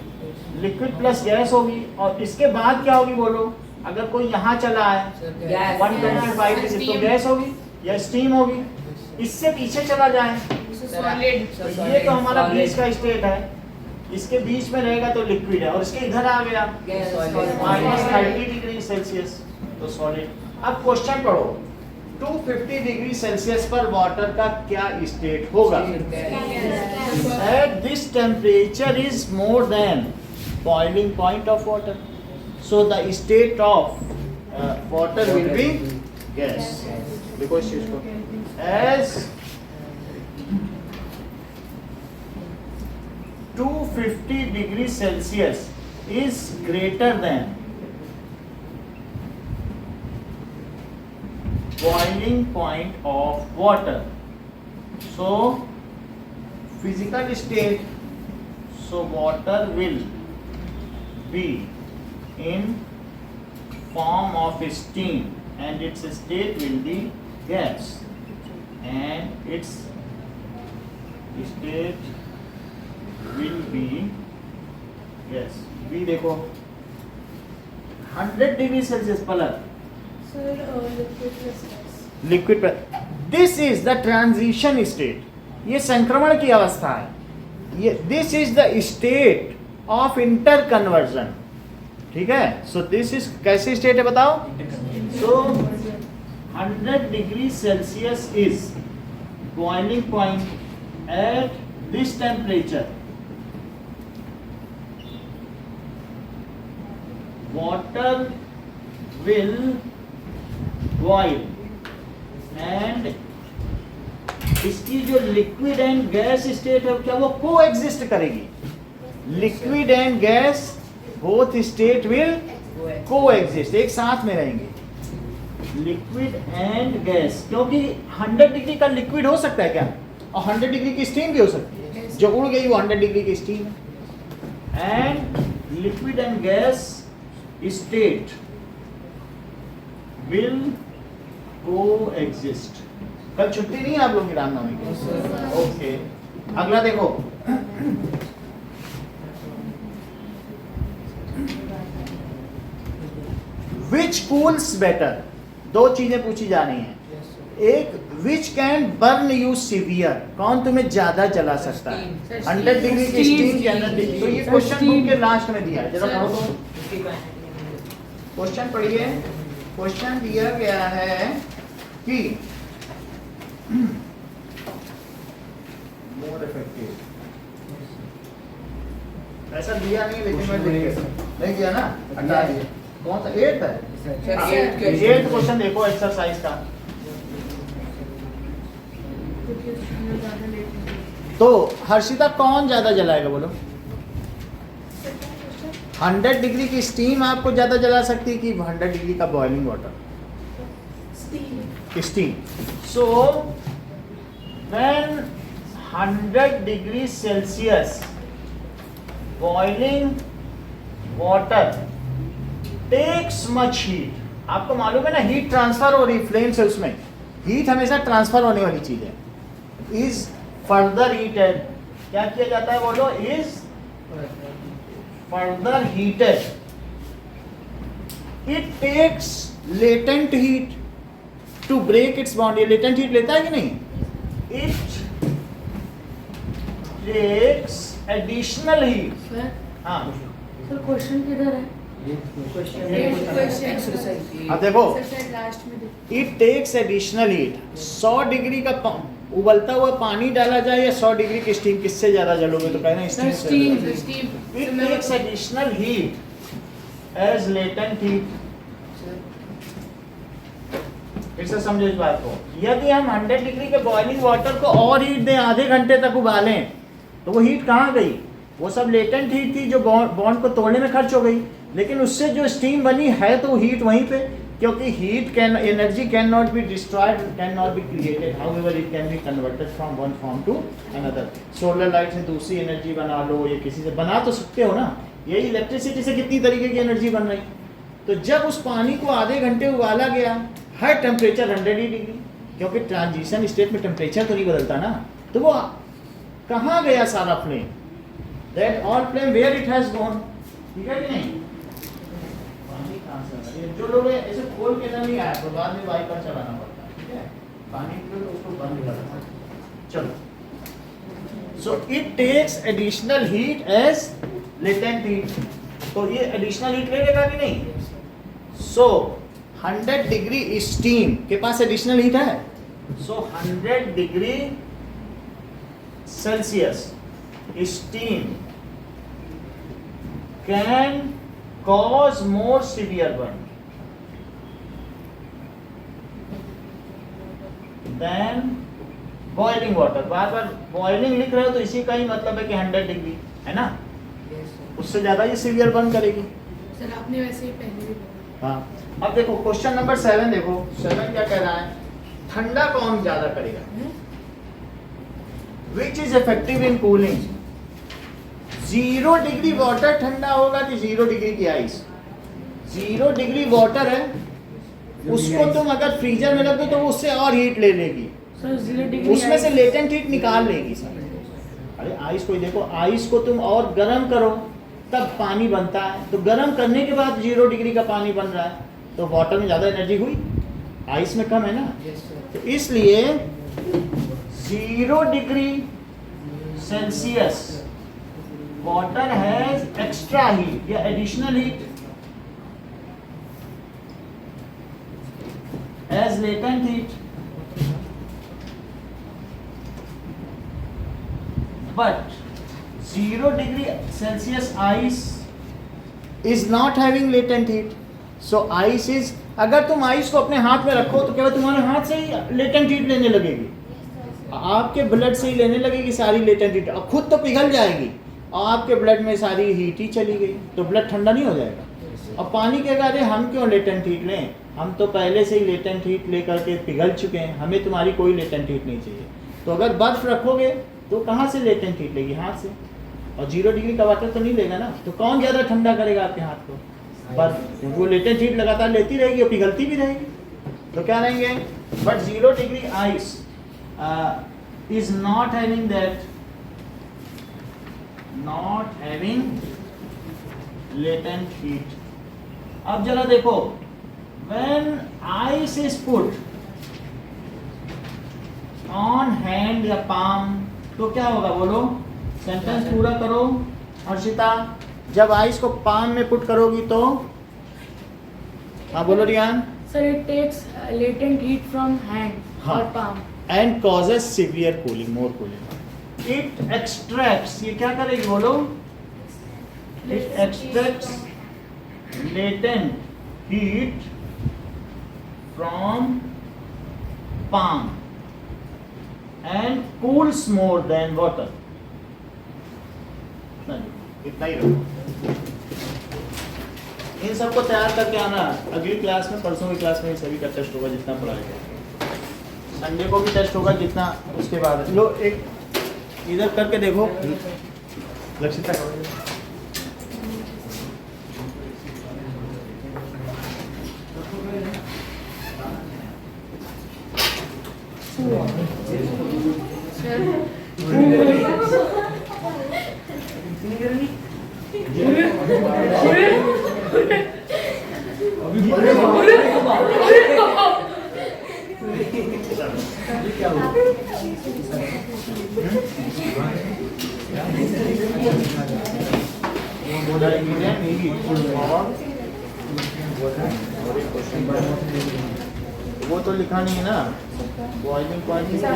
लिक्विड प्लस गैस होगी. और इसके बाद क्या होगी बोलो? अगर कोई यहाँ चला है
गैस
125 डिग्री, तो गैस होगी या स्टीम होगी. इससे पीछे चला जाए
सॉलिड.
तो ये तो हमारा बीच का स्टेट है, इसके बीच में रहेगा तो लिक्विड है, और इसके इधर आ गया -30 डिग्री सेल्सियस, तो सॉलिड. अब क्वेश्चन पढ़ो, 250 डिग्री सेल्सियस पर वाटर का क्या स्टेट होगा? At this temperature is more than boiling point of water, so the state of water will be gas. Because as 250 degree Celsius is greater than boiling point of water, so physical state, so water will be in form of steam and its state will be gas, and its state will be gas. भी देखो 100 डिग्री सेल्सियस पलट
sir liquid plus gas.
Liquid पर. This is the transition state, ये संक्रमण की अवस्था है. ये this is the state of inter conversion. ठीक है, सो दिस इज कैसी स्टेट है बताओ? So 100 degree Celsius is boiling point. At this temperature water will boil and इसकी जो लिक्विड एंड गैस स्टेट है क्या वो को एग्जिस्ट करेगी? Liquid and gas both state will को एग्जिस्ट, एक साथ में रहेंगे. लिक्विड एंड गैस, क्योंकि 100 डिग्री का लिक्विड हो सकता है क्या, और 100 डिग्री की स्टीम भी हो सकती है. जो उड़ गई वो 100 डिग्री की स्टीम है. And liquid and gas state will coexist. कल छुट्टी नहीं है आप लोगों की रामनवमी की? ओके. अगला देखो, which cools better. दो चीजें पूछी जा रही हैं. एक which can burn you severe, कौन तुम्हें ज्यादा जला सकता है? 100 डिग्री की स्टीम के अंदर. तो ये क्वेश्चन बुक के लास्ट में दिया है, जरा पढ़ो तो. क्वेश्चन पढ़िए. क्वेश्चन दिया गया है कि मोर इफेक्टिव, ऐसा दिया नहीं लेकिन मैं लिख के नहीं दिया ना, हटा दिया. कौन सा 8th है? 8th क्वेश्चन देखो एक्सरसाइज का. तो हर्षिता कौन ज्यादा जलाएगा बोलो? 100 डिग्री की स्टीम आपको ज्यादा जला सकती है कि 100 डिग्री का boiling water? Steam. So when 100 degree Celsius boiling water takes much heat. आपको मालूम है ना, हीट ट्रांसफर हो रही फ्लेम से, उसमें हीट हमेशा ट्रांसफर होने वाली चीज है. इज फर्दर हीटेड, क्या किया जाता है बोलो? Is further heated, it takes latent heat to break its bond. ये latent heat लेता है कि नहीं? It takes additional heat.
Sir
हाँ,
सर क्वेश्चन किधर है?
एक्सरसाइज.
अब देखो,
सर लास्ट में देखो.
it takes additional heat. 100 degree का उबलता हुआ पानी डाला जाए या 100 डिग्री की स्टीम, किससे ज्यादा जलोगे? तो कहना
sir steam steam
It takes additional heat as latent heat. फिर से समझो इस बात को। यदि हम 100 डिग्री के बॉइलिंग वाटर को और हीट दें, आधे घंटे तक उबालें, तो वो हीट कहाँ गई? वो सब लेटेंट हीट थी जो बॉन्ड को तोड़ने में खर्च हो गई। लेकिन उससे जो स्टीम बनी है तो हीट वहीं पे, क्योंकि heat can energy can not be destroyed, can not be created, however it can be converted from one form to another. Solar light से दूसरी एनर्जी बना लो, या किसी से बना तो सकते हो ना। यही इलेक्ट्रिसिटी से कितनी तरीके की एनर्जी बन रही। तो जब उस पानी को आधे घंटे उबाला गया, हर टेम्परेचर 100 डिग्री, क्योंकि ट्रांजिशन स्टेट में टेम्परेचर तो नहीं बदलता ना, तो वो कहाँ गया सारा flame? That all flame where it has gone. ठीक है कि नहीं? पानी कहाँ से आ रहा है? जो लोग ऐसे खोल के ना नहीं आया तो बाद में वाइपर चलाना पड़ता है। ठीक है, पानी के तो उसको बंद करना। चलो, so it takes additional heat as latent heat. तो ये एडिशनल हीट ले लेगा कि नहीं? सो 100 डिग्री स्टीम के पास एडिशनल हीट है। So 100 degree Celsius steam can cause more severe burn than boiling water. बार बार बॉइलिंग लिख रहे हो तो इसी का ही मतलब है कि 100 डिग्री है ना, उससे ज्यादा ये सीवियर बर्न करेगी।
सर आपने वैसे ही पहले भी बोला।
हाँ, अब देखो क्वेश्चन नंबर 7 देखो, 7 क्या कह रहा है? ठंडा कौन ज्यादा करेगा? Which is effective in cooling? 0 degree water ठंडा होगा कि 0 डिग्री की आइस? 0 डिग्री वाटर है, उसको तुम अगर फ्रीजर में रख दो तो वो उससे और हीट ले लेगी,
सर 0 डिग्री
उसमें से लेटेंट हीट निकाल लेगी सर। अरे आइस को ही देखो, आइस को तुम और गर्म करो तब पानी बनता है, तो गर्म करने के बाद 0 डिग्री का पानी बन रहा है, तो वाटर में ज़्यादा एनर्जी हुई, आइस में कम है ना। तो इसलिए 0 degree Celsius water has extra heat या additional heat as latent heat, but 0 degree Celsius ice is not having latent heat. So ice is, अगर तुम आइस को अपने हाथ में रखो तो क्या तुम्हारे हाथ से ही लेटेंट हीट लेने लगेगी, आपके ब्लड से ही लेने लगेगी सारी लेटेंट हीट, और खुद तो पिघल जाएगी और आपके ब्लड में सारी हीट ही चली गई, तो ब्लड ठंडा नहीं हो जाएगा। और पानी के अरे हम क्यों लेटेंट हीट लें, हम तो पहले से ही लेटेंट हीट लेकर के पिघल चुके हैं, हमें तुम्हारी कोई लेटेंट हीट नहीं चाहिए। तो अगर बर्फ रखोगे तो कहाँ से लेटेंट हीट लेगी? हाथ से, और 0 डिग्री का वाटर तो नहीं लेगा ना, तो कौन ज़्यादा ठंडा करेगा आपके हाथ को? बर्फ, क्योंकि वो लेटेंट हीट लगातार लेती रहेगी और पिघलती भी रहेगी। तो क्या रहेंगे? But 0 degree ice is not having that, not having latent heat. अब जरा देखो, when ice is put on hand या पाम तो क्या होगा? बोलो, सेंटेंस पूरा करो हर्षिता। जब आइस को पाम में पुट करोगी तो, हाँ बोलो Riyan.
Sir it takes latent heat from hand
हाँ।
और palm
and causes severe cooling, more cooling. It extracts, ये क्या करेगी? बोलो, it extracts latent heat from palm and cools more than water. इतना ही रखो। इन सबको तैयार करके आना, अगली क्लास में, परसों की क्लास में सभी का टेस्ट होगा जितना पढ़ाया गया, संडे को भी टेस्ट होगा जितना, उसके बाद लो एक इधर करके देखो लक्षिता। वो तो लिखा नहीं है ना, बॉइलिंग पॉइंट नहीं है,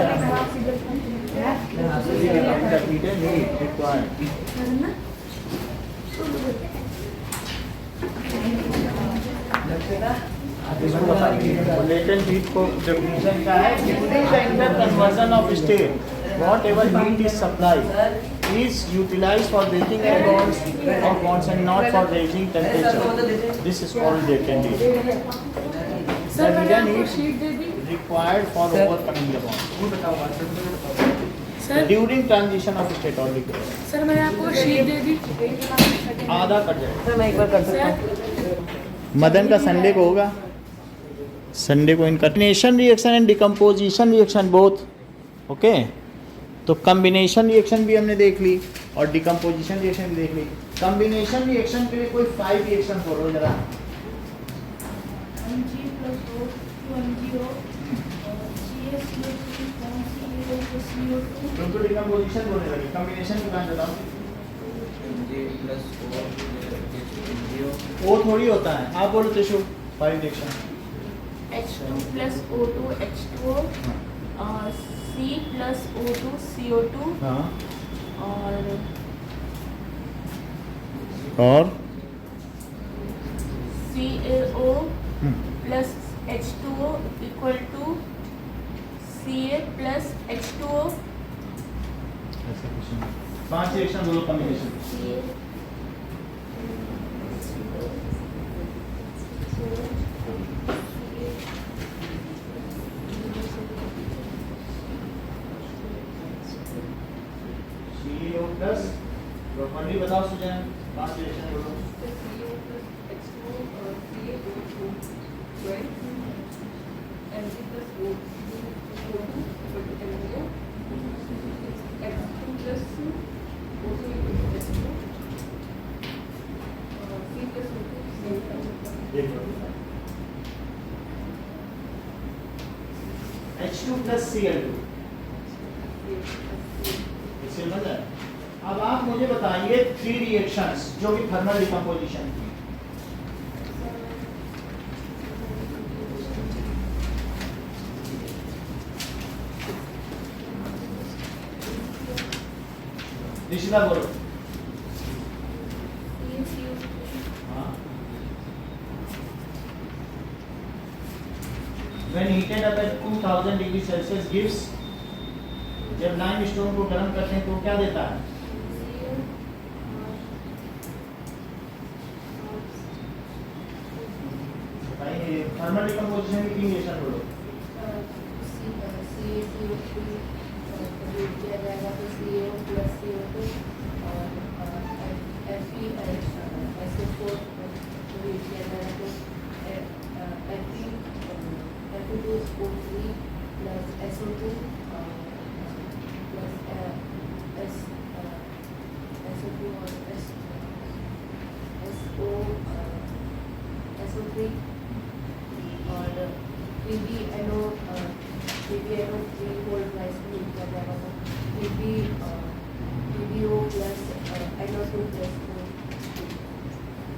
लेटेंट हीट को डेफिनेशन का है, during the inter conversion of state whatever heat is supplied is utilized for breaking of bonds and not for raising temperature. This is called latent heat.
Sir मैंने
hidden
आपको
heat
sheet they the
required for overcoming the bond.
Sir
During transition of state or liquid.
Sir मैंने आपको शीट दे दी
आधा कट जाएगा।
सर मैं एक बार कर सकता हूँ।
मदन का संडे को होगा, संडे को incarnation reaction and decomposition reaction both. Okay, तो कम्बिनेशन रिएक्शन भी हमने देख ली और डिकम्पोजिशन रिएक्शन भी देख ली। कम्बिनेशन रिएक्शन के लिए कोई 5 रिएक्शन बोलो जरा। तुम तो डिकम्पोजिशन बोलने लगे, कम्बिनेशन की बात बताओ। वो थोड़ी होता है, आप बोलो तो 5 reaction.
H2 plus O2 H2O C plus O2 CO2
हाँ,
और
और
CaO plus H2O equal to Ca plus H2O
5 reaction बोलो कम्बिनेशन। CO प्लस प्रॉपर्टी बताओ सुजैन, 5 रिएक्शन बोलो। H2 plus Cl2 इससे मतलब है। अब आप मुझे बताइए 3 रिएक्शंस जो कि थर्मल डिकम्पोजिशन की। ऋषिता बोलो। हाँ, when heated up at 2000 degree Celsius gives, जब लाइम स्टोन को गर्म करते हैं तो क्या देता है? बताइए, थर्मल डिकम्पोजिशन की 3 रिएक्शन बोलो।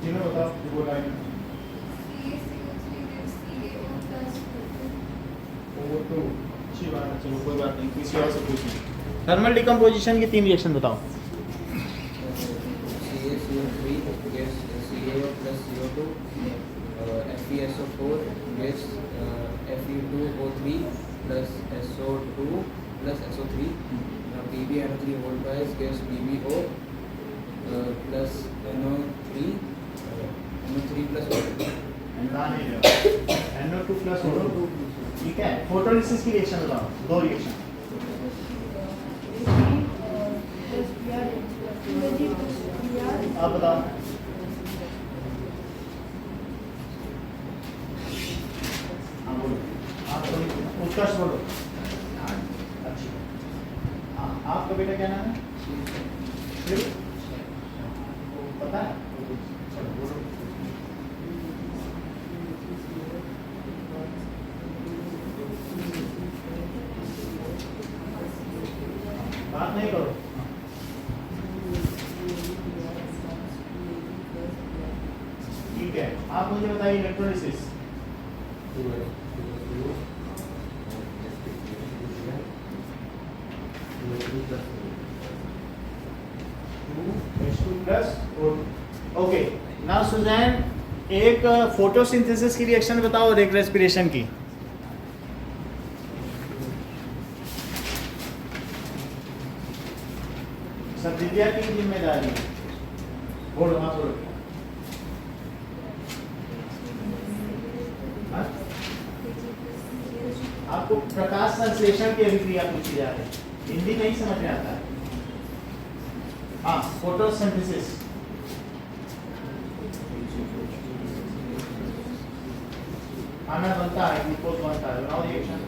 तीनों बताओ, वो लाइन वो तो अच्छी बात है, चलो कोई बात नहीं, किसी और से पूछिए। थर्मल डिकम्पोजिशन की 3 रिएक्शन बताओ।
CaCO3 gives CaO plus CO2, FeSO4 gives Fe2O3 plus SO2 plus SO3. Now PbNO3 whole twice gives PbO plus NO3 NO3 plus O2.
NO2 plus O2, ठीक है। फोटोलिसिस की रिएक्शन बताओ, 2 रिएक्शन। आप बताओ। हाँ बोलो, आप उत्कर्ष बोलो। अच्छी, आपका बेटा क्या नाम है? पता है? चलो बोलो। बात नहीं करो। ठीक है, आप मुझे बताइए इलेक्ट्रोलिसिस। ओके नाउ सुजैन, एक फोटोसिंथेसिस की रिएक्शन बताओ और एक रेस्पिरेशन की। सब दिव्या की जिम्मेदारी है। बोलो हाँ बोलो। हाँ? आपको प्रकाश संश्लेषण की अभिक्रिया पूछी जा रही है, हिंदी नहीं समझ में आता है। हाँ, फोटोसिंथेसिस। खाना बनता है, ग्लूकोज बनता है, बनाओ रिएक्शन।